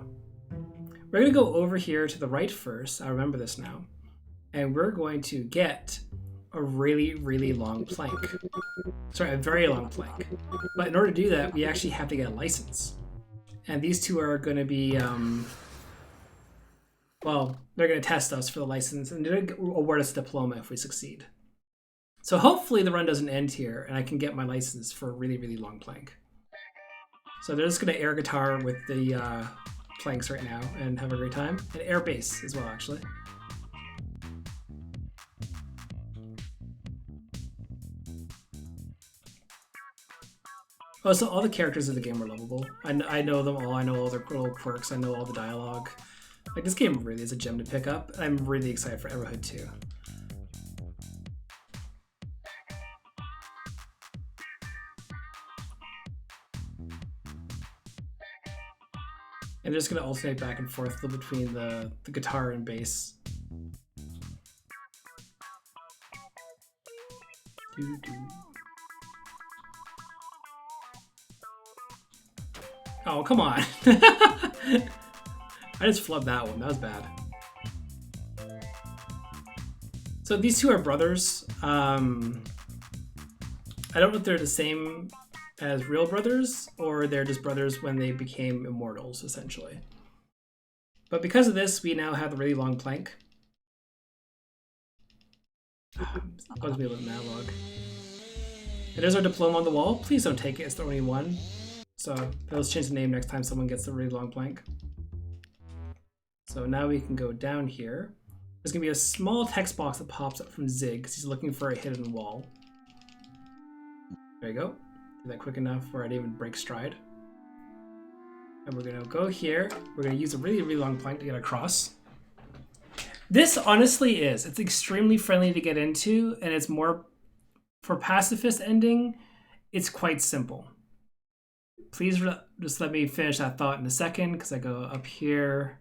we're going to go over here to the right first. I remember this now. And we're going to get a really, really long plank. Sorry, a very long plank. But in order to do that, we actually have to get a license. And these two are going to be, well, they're going to test us for the license, and they're going to award us a diploma if we succeed. So hopefully the run doesn't end here, and I can get my license for a really, really long plank. So they're just going to air guitar with the planks right now and have a great time. And air bass as well, actually. Oh, so all the characters of the game are lovable. I know them all. I know all their little quirks. I know all the dialogue. Like, this game really is a gem to pick up. I'm really excited for Everhood 2. And they're just going to alternate back and forth between the guitar and bass. Oh, come on. I just flubbed that one. That was bad. So these two are brothers. I don't know if they're the same as real brothers, or they're just brothers when they became immortals, essentially. But because of this, we now have the really long plank. Bugs me a little analog. And there's our diploma on the wall. Please don't take it, it's the only one. So let's change the name next time someone gets the really long plank. So now we can go down here. There's gonna be a small text box that pops up from Zig because he's looking for a hidden wall. There you go. Did that quick enough where I didn't even break stride. And we're gonna go here. We're gonna use a really, really long plank to get across. This honestly is. It's extremely friendly to get into, and it's more for pacifist ending. It's quite simple. Please just let me finish that thought in a second, because I go up here,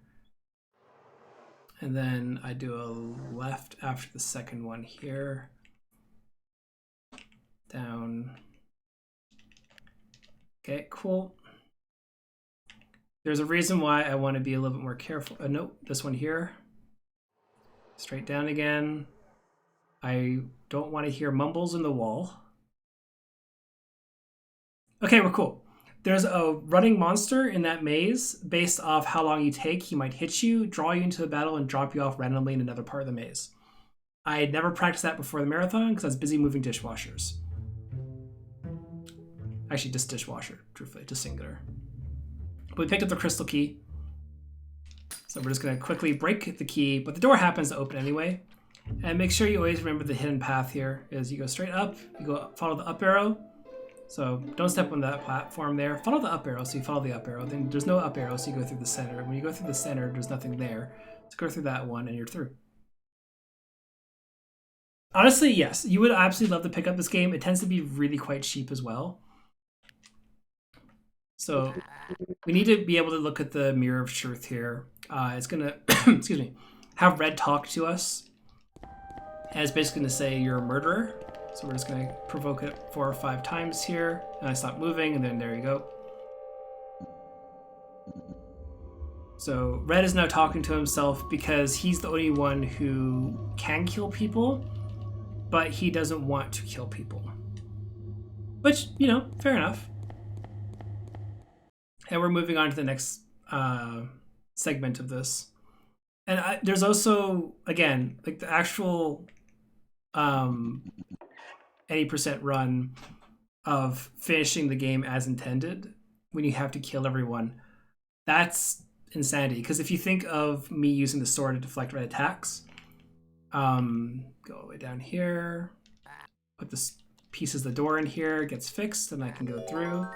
and then I do a left after the second one here. Down. Okay, cool. There's a reason why I want to be a little bit more careful. Nope, this one here. Straight down again. I don't want to hear mumbles in the wall. Okay, we're cool. There's a running monster in that maze. Based off how long you take, he might hit you, draw you into the battle, and drop you off randomly in another part of the maze. I had never practiced that before the marathon because I was busy moving dishwashers. Actually, just dishwasher, truthfully, just singular. But we picked up the crystal key. So we're just going to quickly break the key, but the door happens to open anyway. And make sure you always remember the hidden path here is you go straight up, you go follow the up arrow. So don't step on that platform there. Follow the up arrow, so you follow the up arrow. Then there's no up arrow, so you go through the center. When you go through the center, there's nothing there. So go through that one and you're through. Honestly, yes, you would absolutely love to pick up this game. It tends to be really quite cheap as well. So we need to be able to look at the mirror of truth here. It's gonna, excuse me, have Red talk to us. And it's basically gonna say you're a murderer. So we're just gonna provoke it 4 or 5 times here. And I stop moving, and then there you go. So Red is now talking to himself because he's the only one who can kill people, but he doesn't want to kill people. Which, you know, fair enough. And we're moving on to the next segment of this. And there's also, again, like the actual any percent run of finishing the game as intended when you have to kill everyone. That's insanity. Because if you think of me using the sword to deflect red attacks, go all the way down here, put this pieces of the door in here, gets fixed, and I can go through.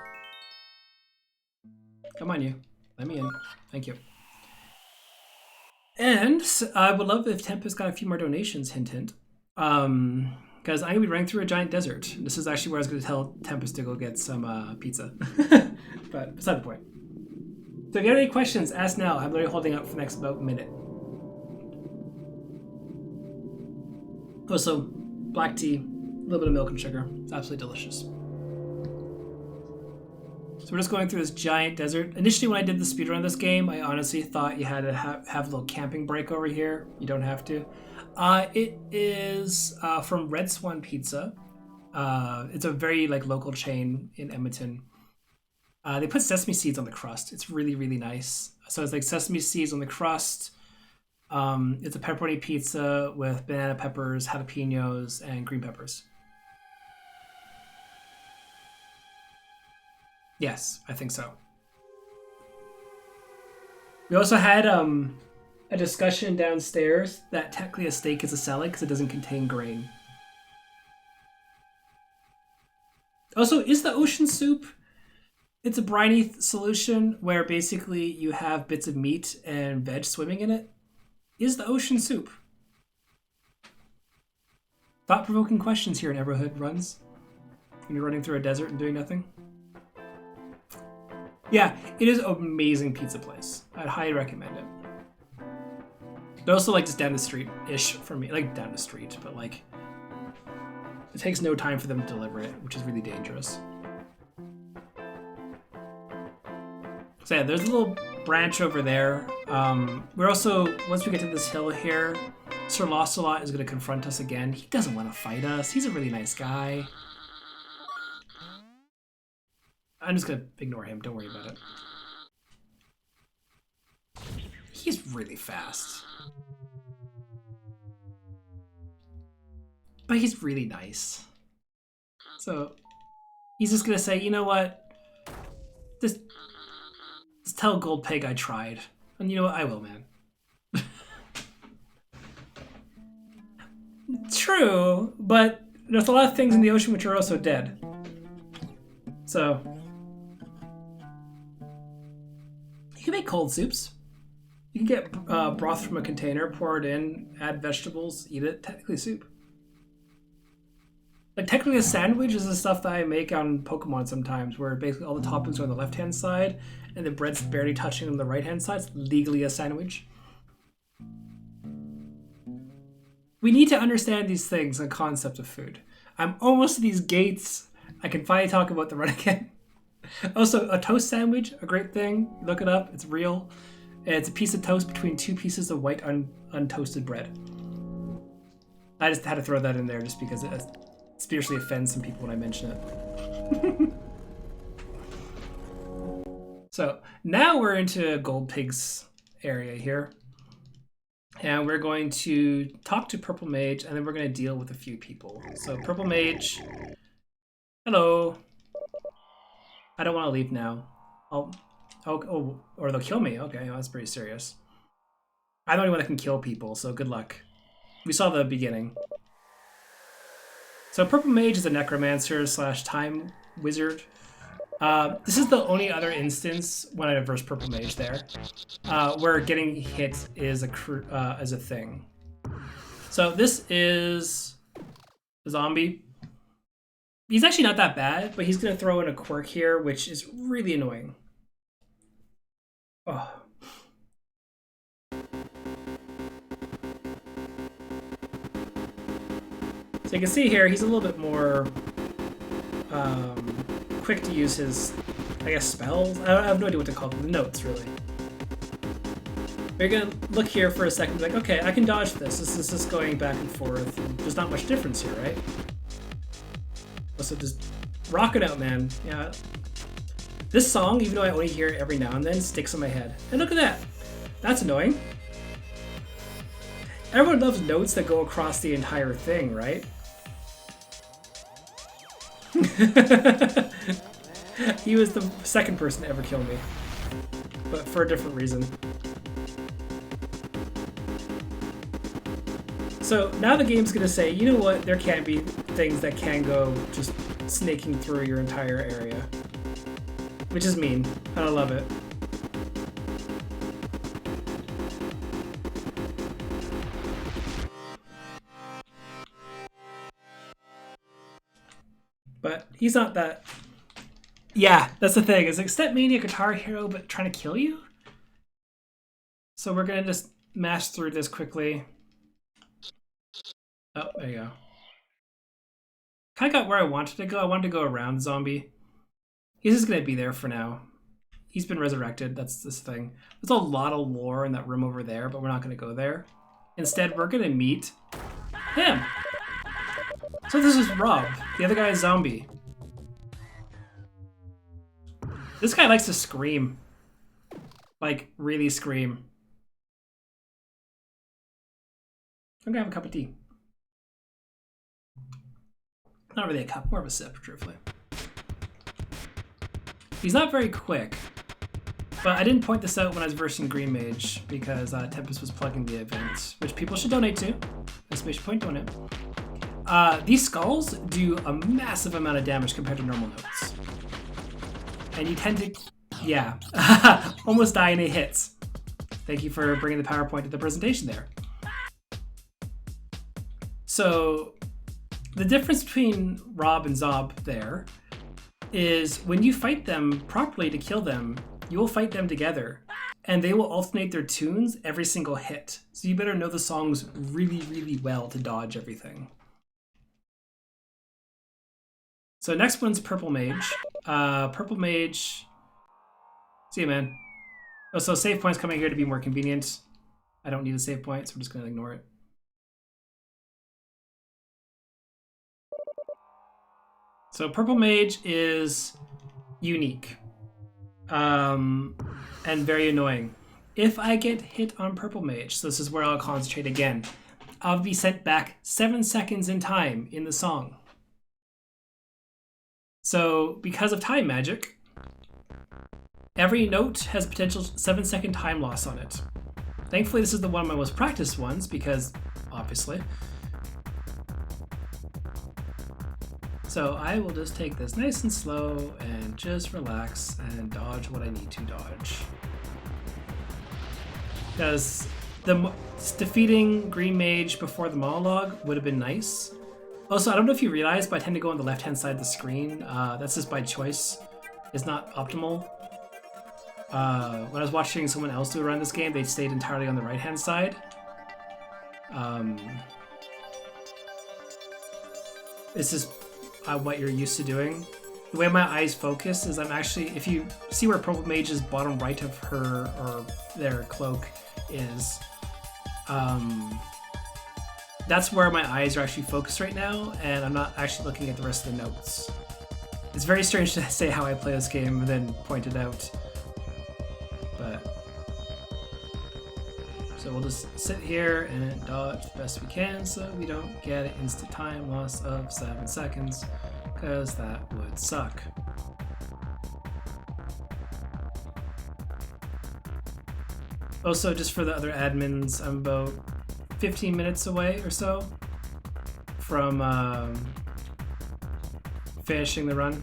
Come on, you. Let me in. Thank you. And I would love if Tempest got a few more donations, hint, hint. Because I'm going to be running through a giant desert. This is actually where I was going to tell Tempest to go get some pizza. But beside the point. So if you have any questions, ask now. I'm literally holding up for the next about minute. Also, black tea, a little bit of milk and sugar. It's absolutely delicious. So we're just going through this giant desert. Initially, when I did the speedrun of this game, I honestly thought you had to have a little camping break over here. You don't have to. It is from Red Swan Pizza. It's a very local chain in Edmonton. They put sesame seeds on the crust. It's really, really nice. So it's like sesame seeds on the crust. It's a pepperoni pizza with banana peppers, jalapenos, and green peppers. Yes, I think so. We also had a discussion downstairs that technically a steak is a salad because it doesn't contain grain. Also, is the ocean soup? It's a briny solution where basically you have bits of meat and veg swimming in it. Is the ocean soup? Thought-provoking questions here in Everhood runs. When you're running through a desert and doing nothing. Yeah, it is an amazing pizza place. I'd highly recommend it. But also just down the street-ish for me. Down the street, but it takes no time for them to deliver it, which is really dangerous. So yeah, there's a little branch over there. We're also, once we get to this hill here, Sir Lost-A-Lot is going to confront us again. He doesn't want to fight us. He's a really nice guy. I'm just gonna ignore him. Don't worry about it. He's really fast. But he's really nice. So he's just gonna say, you know what? Just tell Gold Pig I tried. And you know what? I will, man. True, but there's a lot of things in the ocean which are also dead. So you can make cold soups. You can get broth from a container, pour it in, add vegetables, eat it. Technically soup. Like technically a sandwich is the stuff that I make on Pokemon sometimes, where basically all the toppings are on the left-hand side and the bread's barely touching on the right-hand side. It's legally a sandwich. We need to understand these things and concept of food. I'm almost to these gates. I can finally talk about the run again. Also, a toast sandwich, a great thing. Look it up. It's real. It's a piece of toast between two pieces of white untoasted bread. I just had to throw that in there just because it spiritually offends some people when I mention it. So now we're into Gold Pig's area here. And we're going to talk to Purple Mage, and then we're going to deal with a few people. So Purple Mage, hello. I don't want to leave now. Oh, or they'll kill me. Okay, well, that's pretty serious. I'm the only one that can kill people, so good luck. We saw the beginning. So Purple Mage is a necromancer / time wizard. This is the only other instance when I verse Purple Mage there, where getting hit is a thing. So this is a zombie. He's actually not that bad, but he's gonna throw in a quirk here, which is really annoying. Oh. So you can see here, he's a little bit more quick to use his, I guess, spells. I have no idea what to call them. The notes, really. We're gonna look here for a second, like, okay, I can dodge this. This is just going back and forth. And there's not much difference here, right? So just rock it out, man. Yeah. This song, even though I only hear it every now and then, sticks in my head. And look at that. That's annoying. Everyone loves notes that go across the entire thing, right? He was the second person to ever kill me, but for a different reason. So now the game's gonna say, you know what, there can be things that can go just snaking through your entire area. Which is mean, and I love it. But he's not that... Yeah, that's the thing. Is like Step Mania Guitar Hero, but trying to kill you? So we're gonna just mash through this quickly. Oh, there you go. Kind of got where I wanted to go. I wanted to go around the zombie. He's just gonna be there for now. He's been resurrected. That's this thing. There's a lot of lore in that room over there, but we're not gonna go there. Instead, we're gonna meet him. So this is Rob. The other guy is zombie. This guy likes to scream. Like, really scream. I'm gonna have a cup of tea. Not really a cup, more of a sip, truthfully. He's not very quick, but I didn't point this out when I was versing Green Mage because Tempest was plugging the event, which people should donate to. Exclamation point donate. These skulls do a massive amount of damage compared to normal notes. And you tend to, yeah, almost die in 8 hits. Thank you for bringing the PowerPoint to the presentation there. So the difference between Rob and Zob there is when you fight them properly to kill them, you will fight them together and they will alternate their tunes every single hit. So you better know the songs really, really well to dodge everything. So next one's Purple Mage. Purple Mage, see you, man. Oh, so save point's coming here to be more convenient. I don't need a save point, so I'm just gonna ignore it. So Purple Mage is unique, and very annoying. If I get hit on Purple Mage, so this is where I'll concentrate again, I'll be sent back 7 seconds in time in the song. So because of time magic, every note has a potential 7-second time loss on it. Thankfully, this is one of my most practiced ones because, obviously. So I will just take this nice and slow and just relax and dodge what I need to dodge. Because defeating Green Mage before the monologue would have been nice. Also, I don't know if you realize, but I tend to go on the left-hand side of the screen. That's just by choice. It's not optimal. When I was watching someone else do a run this game, they stayed entirely on the right-hand side. This is what you're used to doing. The way my eyes focus is I'm actually, if you see where Purple Mage's bottom right of her or their cloak is, that's where my eyes are actually focused right now, and I'm not actually looking at the rest of the notes. It's very strange to say how I play this game and then point it out. But so we'll just sit here and dodge the best we can so we don't get an instant time loss of 7 seconds, because that would suck. Also, just for the other admins, I'm about 15 minutes away or so from finishing the run.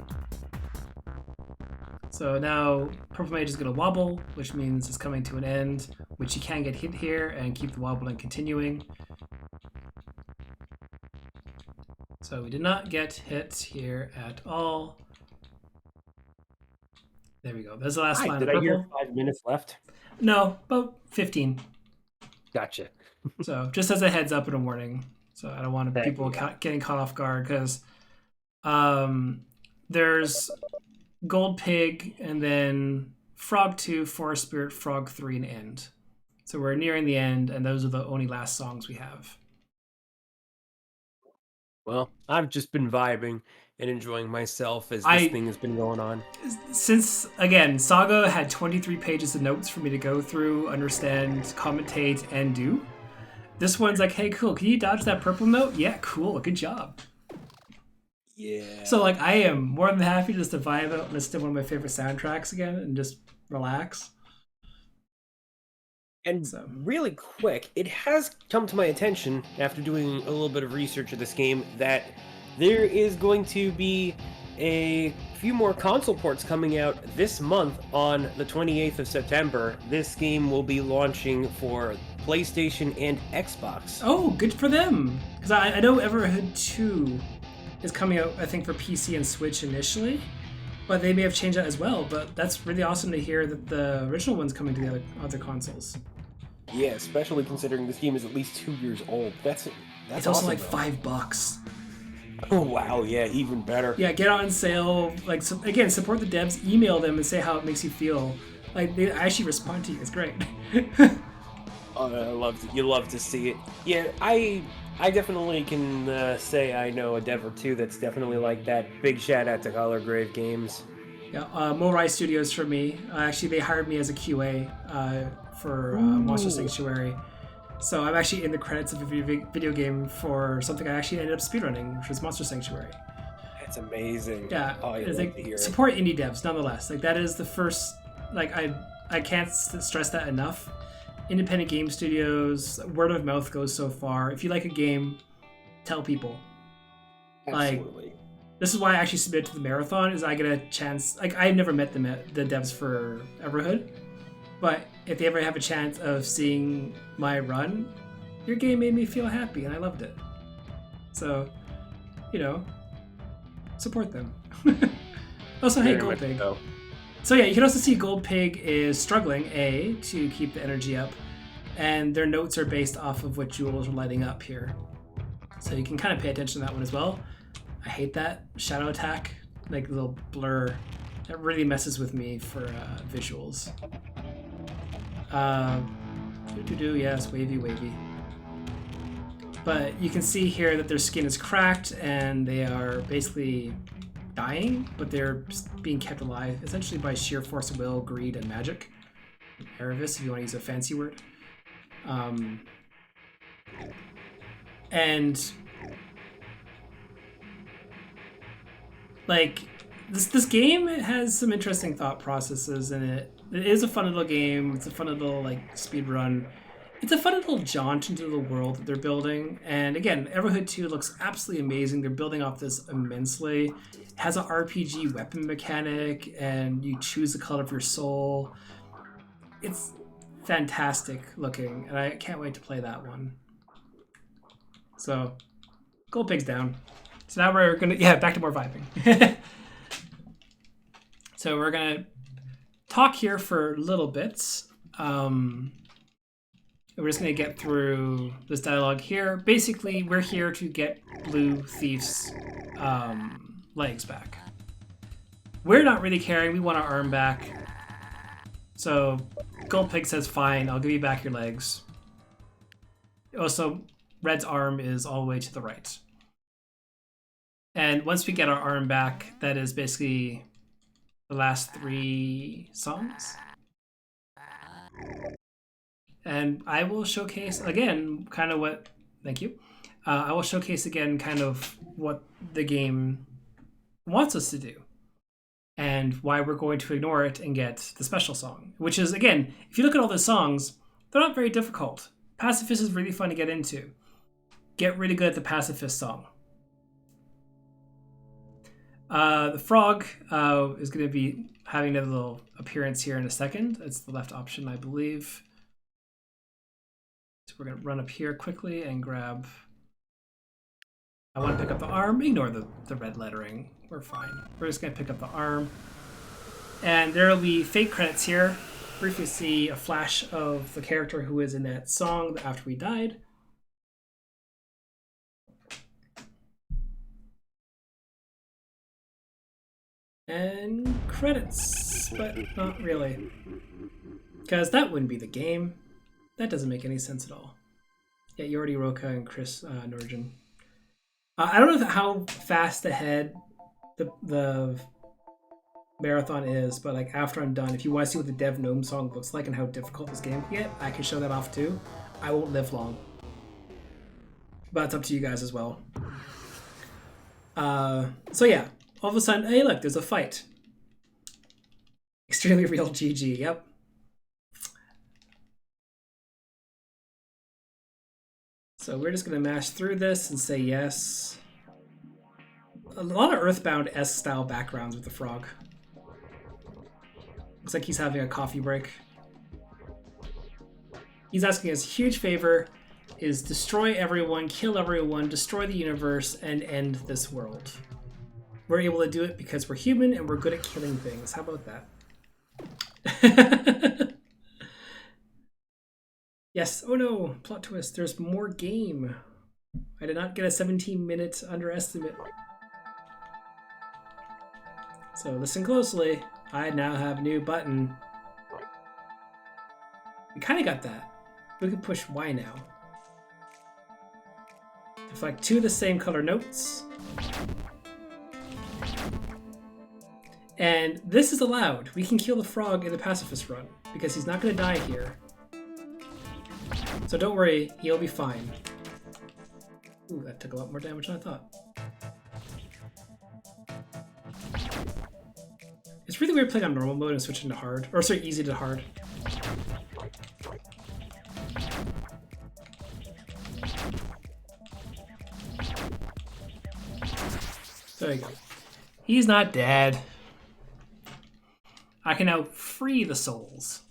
So now Purple Mage is going to wobble, which means it's coming to an end, which you can get hit here and keep the wobbling continuing. So we did not get hit here at all. There we go. There's the last line. Did I hear 5 minutes left? No, about 15. Gotcha. So just as a heads up and a warning. So I don't want people getting caught off guard, because there's Gold Pig and then Frog 2, Forest Spirit, Frog 3, and End. So we're nearing the end, and those are the only last songs we have. Well, I've just been vibing and enjoying myself as this thing has been going on. Since, again, Saga had 23 pages of notes for me to go through, understand, commentate, and do. This one's like, hey, cool, can you dodge that purple note? Yeah, cool, good job. Yeah. So, like, I am more than happy just to vibe out and listen to one of my favorite soundtracks again and just relax. And really quick, it has come to my attention after doing a little bit of research of this game that there is going to be a few more console ports coming out this month on the 28th of September. This game will be launching for PlayStation and Xbox. Oh, good for them. Because I know Everhood 2 is coming out, I think, for PC and Switch initially, but they may have changed that as well. But that's really awesome to hear that the original one's coming to the other consoles. Yeah, especially considering this game is at least 2 years old. That's it's also awesome, like $5. Oh wow, yeah, even better. Yeah, get on sale. Like, so, again, support the devs. Email them and say how it makes you feel. Like, they actually respond to you. It's great. You love to see it. Yeah, I definitely can say I know a dev or two that's definitely like that. Big shout out to Color Grave Games. Yeah, Morai Studios for me. Actually, they hired me as a QA for Monster Sanctuary. So I'm actually in the credits of a video game for something I actually ended up speedrunning, which was Monster Sanctuary. That's amazing. Yeah, oh, it's like, support indie devs nonetheless. Like, that is the first. Like, I can't stress that enough. Independent game studios, word of mouth goes so far. If you like a game, tell people. Absolutely. Like, this is why I actually submitted to the marathon. Is I get a chance. Like, I've never met the devs for Everhood, but if they ever have a chance of seeing my run, your game made me feel happy, and I loved it. So, support them. Also, hey, Gold Pig. So yeah, you can also see Gold Pig is struggling, to keep the energy up, and their notes are based off of what jewels are lighting up here. So you can kind of pay attention to that one as well. I hate that shadow attack, like the little blur. That really messes with me for visuals. Yes, wavy. But you can see here that their skin is cracked and they are basically dying, but they're being kept alive essentially by sheer force of will, greed, and magic. Pacifist, if you want to use a fancy word. And like this game has some interesting thought processes in it. It is a fun little game. It's a fun little like speed run. It's a fun little jaunt into the world that they're building. And again, Everhood 2 looks absolutely amazing. They're building off this immensely. It has an RPG weapon mechanic, and you choose the color of your soul. It's fantastic looking, and I can't wait to play that one. So, Gold Pig's down. So now we're gonna, back to more vibing. So we're gonna talk here for little bits. We're just going to get through this dialogue here. Basically, we're here to get Blue Thief's legs back. We're not really caring. We want our arm back. So Gold Pig says, fine, I'll give you back your legs. Also, Red's arm is all the way to the right. And once we get our arm back, that is basically the last 3 songs. And I will showcase again kind of what, thank you. I will showcase again kind of what the game wants us to do and why we're going to ignore it and get the special song, which is, again, if you look at all the songs, they're not very difficult. Pacifist is really fun to get into. Get really good at the Pacifist song. The frog is going to be having a little appearance here in a second. It's the left option, I believe. So we're going to run up here quickly and grab... I want to pick up the arm. Ignore the red lettering. We're fine. We're just going to pick up the arm. And there will be fake credits here. Briefly see a flash of the character who is in that song after we died. And credits, but not really. Because that wouldn't be the game. That doesn't make any sense at all. Yeah, Yordi Roca and Chris Norgen. I don't know how fast ahead the marathon is, but like after I'm done, if you want to see what the Dev Gnome song looks like and how difficult this game can get, I can show that off too. I won't live long. But it's up to you guys as well. So yeah, all of a sudden, hey look, there's a fight. Extremely real GG, yep. So we're just going to mash through this and say yes. A lot of Earthbound-esque style backgrounds with the frog. Looks like he's having a coffee break. He's asking us a huge favor, is destroy everyone, kill everyone, destroy the universe, and end this world. We're able to do it because we're human and we're good at killing things. How about that? Yes. Oh no. Plot twist. There's more game. I did not get a 17-minute underestimate. So listen closely. I now have a new button. We kind of got that. We can push Y now. Deflect 2 of the same color notes. And this is allowed. We can kill the frog in the Pacifist run because he's not going to die here. So don't worry, he'll be fine. Ooh, that took a lot more damage than I thought. It's really weird playing on normal mode and switching to hard. Or sorry, easy to hard. There you go. He's not dead. I can now free the souls.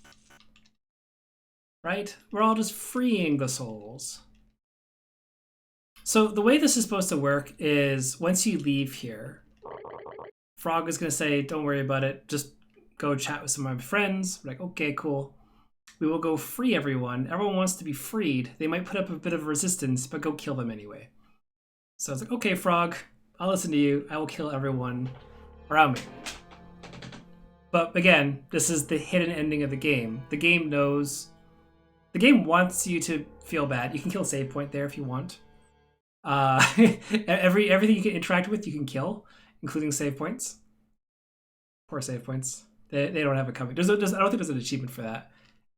Right? We're all just freeing the souls. So the way this is supposed to work is once you leave here, Frog is going to say, don't worry about it. Just go chat with some of my friends. We're like, okay, cool. We will go free everyone. Everyone wants to be freed. They might put up a bit of resistance, but go kill them anyway. So I was like, okay, Frog, I'll listen to you. I will kill everyone around me. But again, this is the hidden ending of the game. The game knows... The game wants you to feel bad. You can kill a save point there if you want. Everything you can interact with, you can kill. including save points. Poor save points. They don't have it coming. I don't think there's an achievement for that.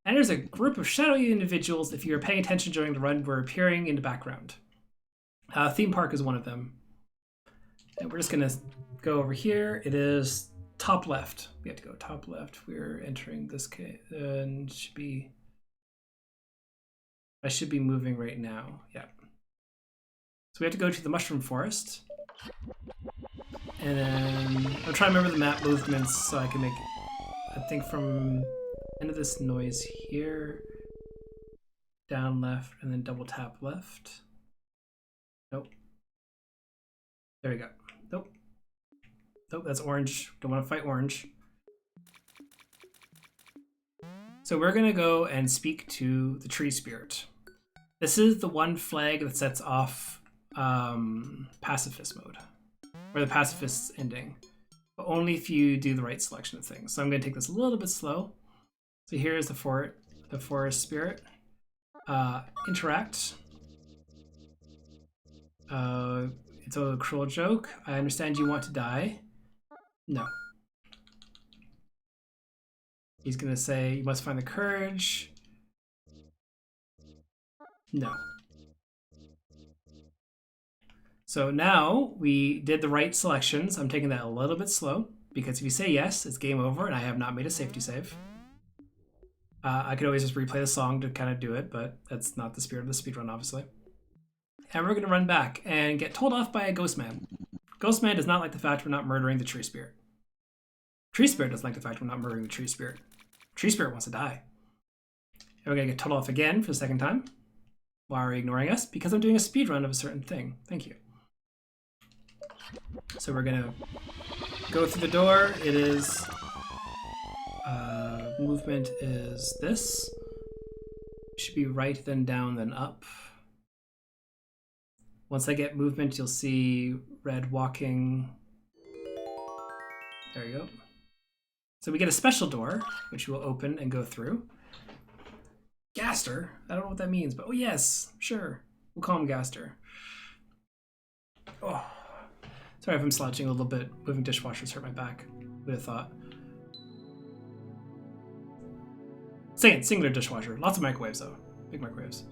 And there's a group of shadowy individuals. If you are paying attention during the run, we're appearing in the background. Theme park is one of them. And we're just gonna go over here. It is top left. We have to go top left. We're entering this case, and I should be moving right now. Yeah. So we have to go to the mushroom forest. And then I'm trying to remember the map movements so I can make, I think from end of this noise here, down left, and then double tap left. Nope. There we go. Nope. Nope, that's orange. Don't want to fight orange. So we're going to go and speak to the tree spirit. This is the one flag that sets off pacifist mode, or the pacifist ending, but only if you do the right selection of things. So I'm going to take this a little bit slow. So here's the forest spirit. Interact. It's a cruel joke. I understand you want to die. No. He's going to say, you must find the courage. No. So now we did the right selections. I'm taking that a little bit slow because if you say yes, it's game over and I have not made a safety save. I could always just replay the song to kind of do it, but that's not the spirit of the speedrun, obviously. And we're going to run back and get told off by a ghost man. Ghost man does not like the fact we're not murdering the tree spirit. Tree spirit doesn't like the fact we're not murdering the tree spirit. Tree spirit wants to die. And we're going to get told off again for the second time. Why are you ignoring us? Because I'm doing a speedrun of a certain thing. Thank you. So we're going to go through the door. It is... movement is this. Should be right, then down, then up. Once I get movement, you'll see red walking. There you go. So we get a special door, which we'll open and go through. Gaster? I don't know what that means, but oh yes, sure. We'll call him Gaster. Oh, sorry if I'm slouching a little bit. Moving dishwashers hurt my back. Would have thought. Singular dishwasher. Lots of microwaves though. Big microwaves.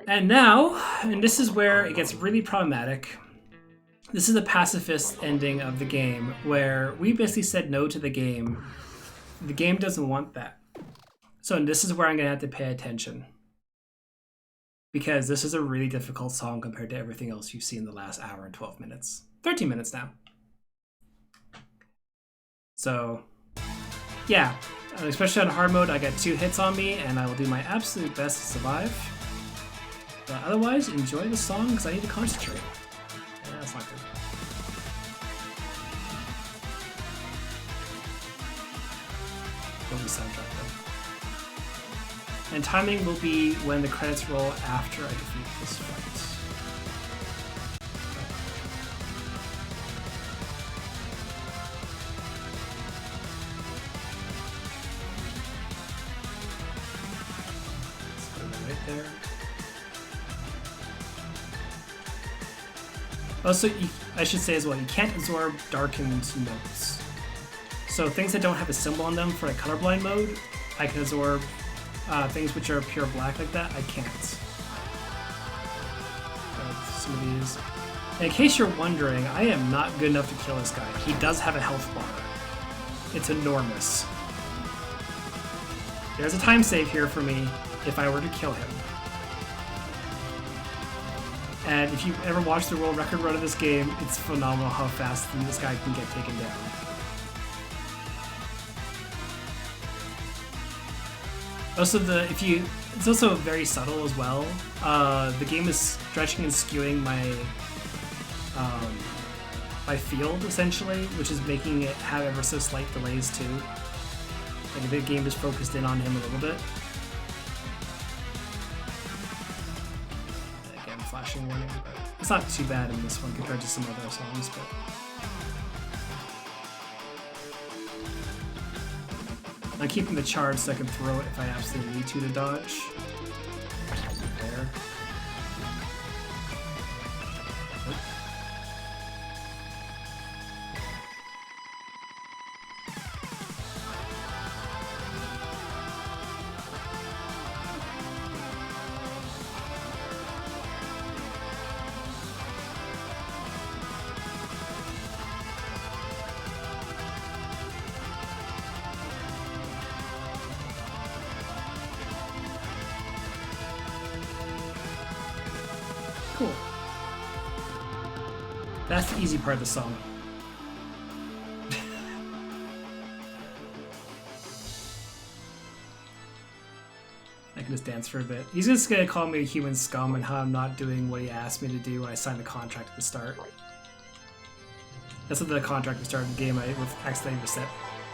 And now, and this is where it gets really problematic. This is the pacifist ending of the game, where we basically said no to the game. The game doesn't want that. So this is where I'm going to have to pay attention. Because this is a really difficult song compared to everything else you've seen in the last hour and 12 minutes. 13 minutes now. So, yeah. Especially on hard mode, I got 2 hits on me, and I will do my absolute best to survive. But otherwise, enjoy the song, because I need to concentrate. Yeah, that's not good. Love the soundtrack, though. And timing will be when the credits roll after I defeat this fight. There. Also, I should say as well, you can't absorb darkened notes. So things that don't have a symbol on them for a colorblind mode, I can absorb. Things which are pure black like that, I can't. Some of these. And in case you're wondering, I am not good enough to kill this guy. He does have a health bar. It's enormous. There's a time save here for me if I were to kill him. And if you ever watched the world record run of this game, it's phenomenal how fast this guy can get taken down. Also, it's also very subtle as well. The game is stretching and skewing my my field essentially, which is making it have ever so slight delays too. Like the game is focused in on him a little bit. Again, flashing warning, but it's not too bad in this one compared to some other songs. But I'm keeping the charge so I can throw it if I absolutely need to dodge. There. That's the easy part of the song. I can just dance for a bit. He's just gonna call me a human scum and how I'm not doing what he asked me to do when I signed the contract at the start. That's what the contract at the start of the game I accidentally reset.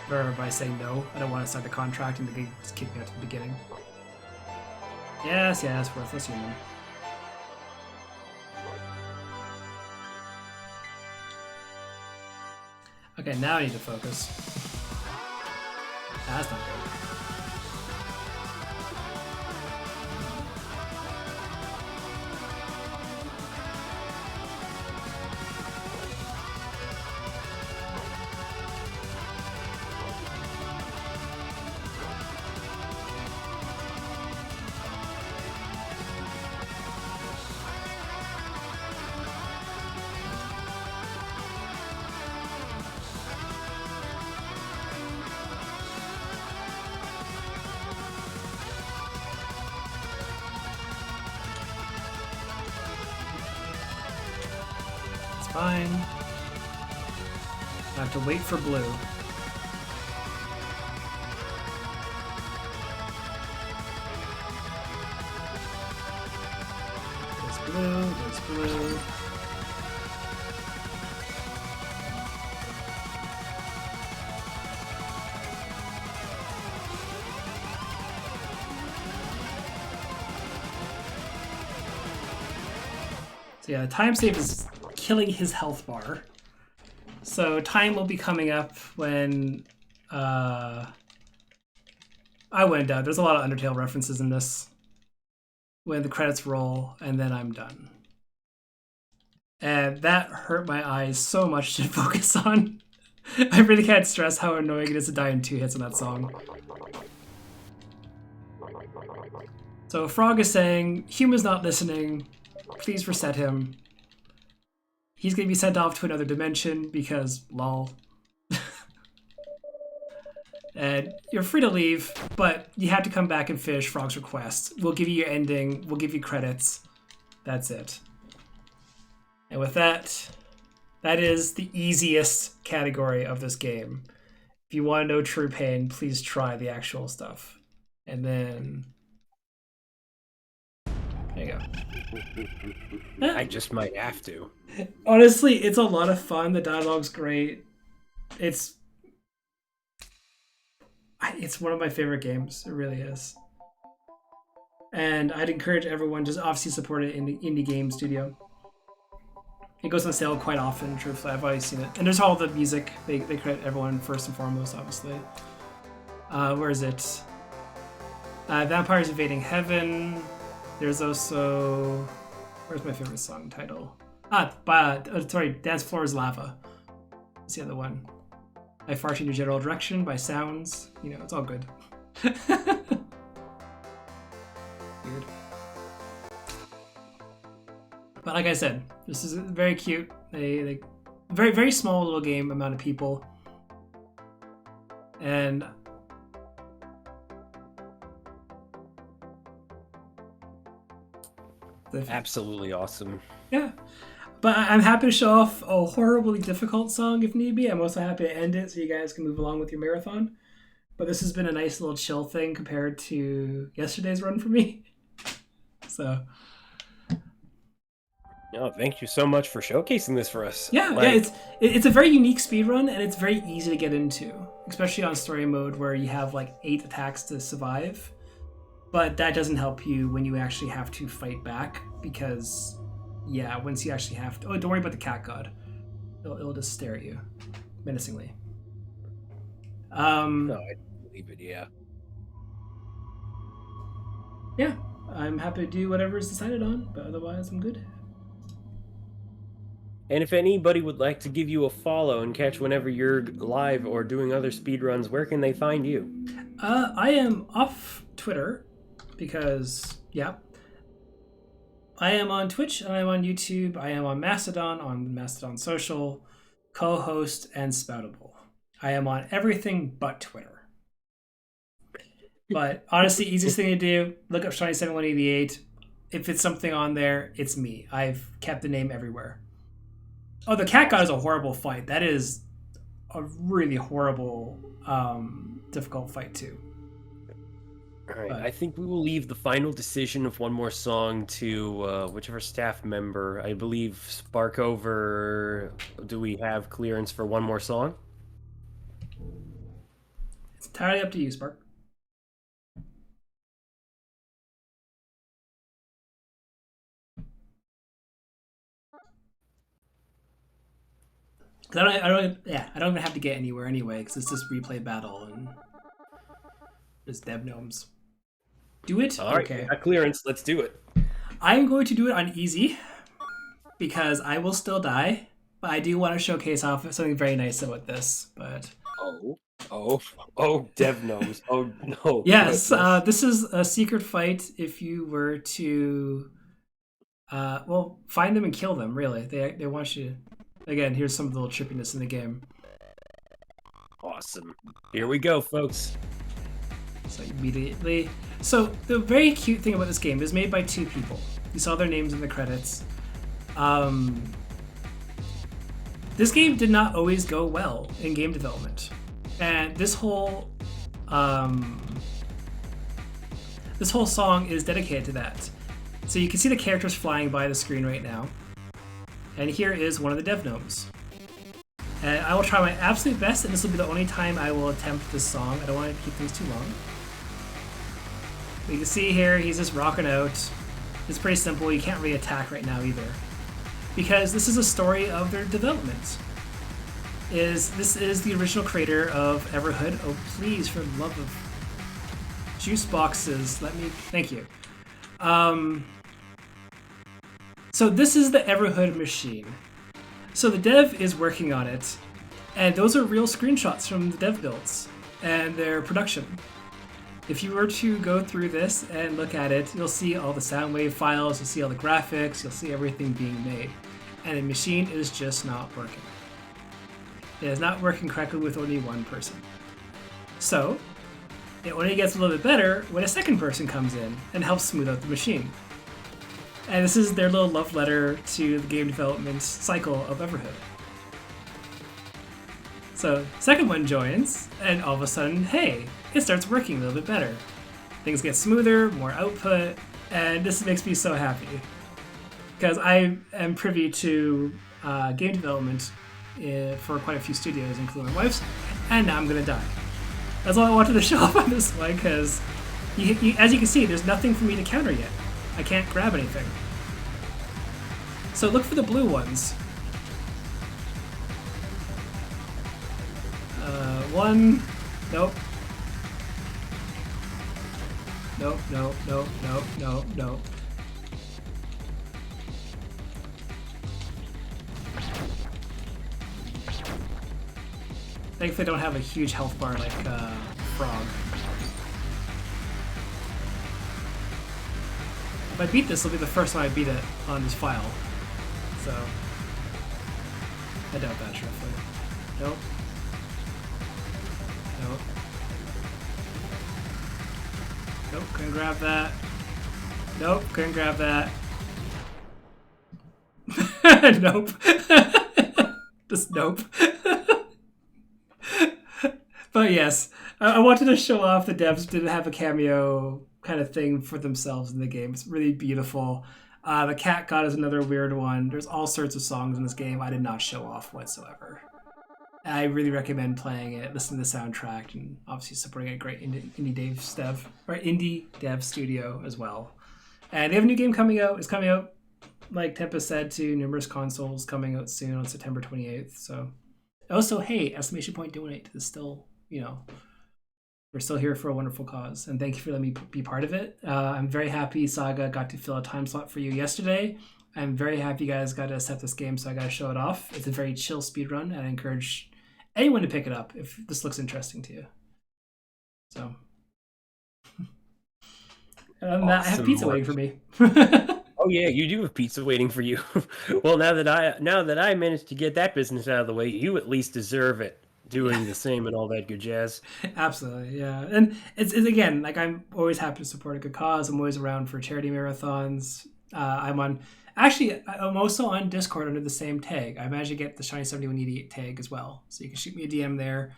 Or by saying no, I don't want to sign the contract, and the game just kicked me out to the beginning. Yes, worthless human. Okay, now I need to focus. That's not good. Fine. I have to wait for blue. There's blue. So yeah, the time save is killing his health bar. So time will be coming up when I went down. There's a lot of Undertale references in this. When the credits roll, and then I'm done. And that hurt my eyes so much to focus on. I really can't stress how annoying it is to die in 2 hits on that song. So Frog is saying, Huma's not listening. Please reset him. He's going to be sent off to another dimension because lol. And you're free to leave, but you have to come back and finish Frog's request. We'll give you your ending. We'll give you credits. That's it. And with that, that is the easiest category of this game. If you want to know true pain, please try the actual stuff. And then... there you go. I just might have to. Honestly, it's a lot of fun. The dialogue's great. It's one of my favorite games. It really is. And I'd encourage everyone to obviously support it in the indie game studio. It goes on sale quite often, truthfully. I've always seen it. And there's all the music. They credit everyone first and foremost, obviously. Where is it? Vampires Invading Heaven. There's also... where's my favorite song title? Dance Floor is Lava. That's the other one. I Fart in Your General Direction by Sounds. You know, it's all good. Weird. But like I said, this is very cute. They very, very small little game, amount of people. And absolutely awesome. Yeah. But I'm happy to show off a horribly difficult song if need be. I'm also happy to end it so you guys can move along with your marathon. But this has been a nice little chill thing compared to yesterday's run for me. So... no, thank you so much for showcasing this for us. Yeah, it's a very unique speedrun, and it's very easy to get into, especially on story mode where you have like 8 attacks to survive. But that doesn't help you when you actually have to fight back, because yeah, once you actually have to... oh, don't worry about the cat god. It'll just stare at you menacingly. No, I believe it, yeah. Yeah, I'm happy to do whatever is decided on, but otherwise I'm good. And if anybody would like to give you a follow and catch whenever you're live or doing other speedruns, where can they find you? I am off Twitter because, yeah. I am on Twitch, and I am on YouTube. I am on Mastodon Social, co-host, and Spoutable. I am on everything but Twitter. But honestly, easiest thing to do, look up Shauny7188. If it's something on there, it's me. I've kept the name everywhere. Oh, the cat god is a horrible fight. That is a really horrible, difficult fight too. All right, But I think we will leave the final decision of one more song to whichever staff member. I believe Sparkover. Do we have clearance for one more song? it's entirely up to you, Spark. 'Cause I don't even have to get anywhere anyway, because it's just replay battle and just dev gnomes. Do it? All right, we Okay. got clearance. Let's do it. I'm going to do it on easy because I will still die, but I do want to showcase off something very nice about this. But Oh, oh, oh, Dev knows. Oh no, yes, goodness. this is a secret fight. If you were to, well, find them and kill them. Really, they want you. Again, here's some of the little trippiness in the game. Awesome. Here we go, folks. So immediately. So the very cute thing about this game is made by two people. You saw their names in the credits. Um, this game did not always go well in game development, and um, this whole song is dedicated to that. So you can see the characters flying by the screen right now, and here is one of the dev gnomes. And I will try my absolute best, and this will be the only time I will attempt this song. I don't want to keep things too long. You can see here, he's just rocking out. It's pretty simple. You can't really attack right now either, because this is a story of their development. This is the original creator of Everhood. Oh, please, for the love of juice boxes, let me. Thank you. So this is the Everhood machine. So the dev is working on it, and those are real screenshots from the dev builds and their production. If you were to go through this and look at it, you'll see all the sound wave files, you'll see all the graphics, you'll see everything being made. And the machine is just not working. It is not working correctly with only one person. So, it only gets a little bit better when a second person comes in and helps smooth out the machine. And this is their little love letter to the game development cycle of Everhood. So, second one joins, and all of a sudden, hey, it starts working a little bit better. Things get smoother, more output, and this makes me so happy. Because I am privy to game development for quite a few studios, including my wife's, and now I'm gonna die. That's all I wanted to show off on this one, because as you can see, there's nothing for me to counter yet. I can't grab anything. So look for the blue ones. One, nope. Nope, nope, nope, nope, nope, nope. Thankfully, I don't have a huge health bar like Frog. If I beat this, it'll be the first time I beat it on this file. So, I doubt that, truthfully. Nope. Nope. Nope, couldn't grab that. Nope, couldn't grab that. Nope. Just nope. But yes, I wanted to show off the devs did have a cameo kind of thing for themselves in the game. It's really beautiful. The Cat God is another weird one. There's all sorts of songs in this game I did not show off whatsoever. I really recommend playing it, listening to the soundtrack, and obviously supporting a great indie dev studio as well. And they have a new game coming out. It's coming out, like Tempest said, to numerous consoles, coming out soon on September 28th. So, also, hey, exclamation point donate to the still, we're still here for a wonderful cause, and thank you for letting me be part of it. I'm very happy Saga got to fill a time slot for you yesterday. I'm very happy you guys got to accept this game, so I got to show it off. It's a very chill speed run, and I encourage anyone to pick it up if this looks interesting to you. So, awesome. I have pizza waiting for me. Oh yeah, you do have pizza waiting for you. Well, now that I managed to get that business out of the way, you at least deserve it. Doing the same and all that good jazz. Absolutely, yeah. And it's again, like, I'm always happy to support a good cause. I'm always around for charity marathons. I'm also on Discord under the same tag. I managed to get the Shauny7188 tag as well, so you can shoot me a DM there.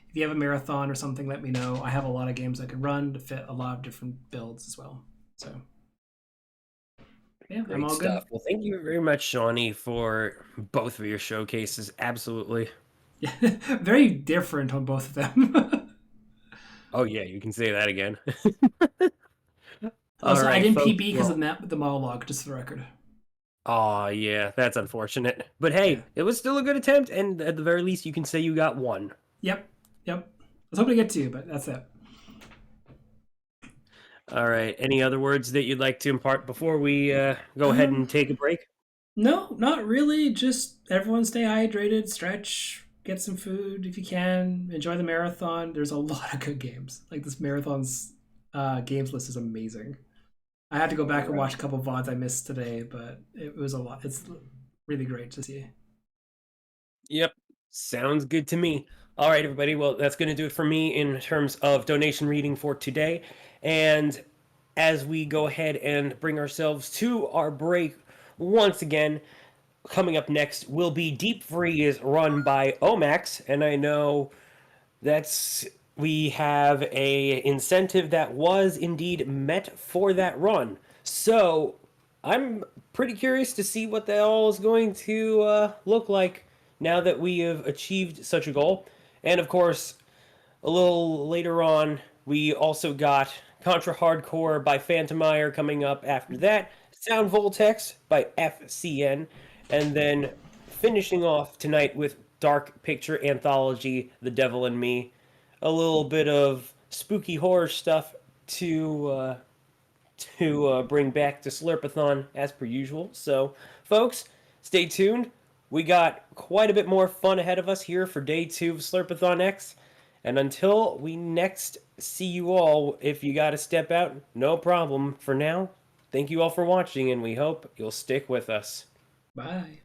If you have a marathon or something, let me know. I have a lot of games I could run to fit a lot of different builds as well. So yeah, I'm Great all good. stuff. Well, thank you very much, Shawnee, for both of your showcases. Absolutely. Yeah, very different on both of them. Oh yeah, you can say that again. All Also, I right, didn't folks. PB because of Well, the monologue, just for the record. oh yeah, that's unfortunate. But Yeah. hey, it was still a good attempt, and at the very least, you can say you got one. Yep. Yep. I was hoping to get to, but that's it. All right. Any other words that you'd like to impart before we go ahead Um, and take a break? no, not really. Just everyone stay hydrated, stretch, get some food if you can, enjoy the marathon. There's a lot of good games. Like this marathon's games list is amazing. I had to go All back and right. watch a couple VODs I missed today, but it was a lot. It's really great to see. Yep. Sounds good to me. All right, everybody. Well, that's going to do it for me in terms of donation reading for today. And as we go ahead and bring ourselves to our break once again, coming up next will be Deep Freeze run by Omax. And I know that's we have a incentive that was indeed met for that run. So I'm pretty curious to see what that all is going to look like now that we have achieved such a goal. And of course, a little later on, we also got Contra Hardcore by Phantomire coming up after that, Sound Voltex by FCN, and then finishing off tonight with Dark Picture Anthology, The Devil and Me. A little bit of spooky horror stuff to bring back to Slurpathon as per usual. So, folks, stay tuned. We got quite a bit more fun ahead of us here for day 2 of Slurpathon X. And until we next see you all, if you got to step out, no problem. For now, thank you all for watching, and we hope you'll stick with us. Bye.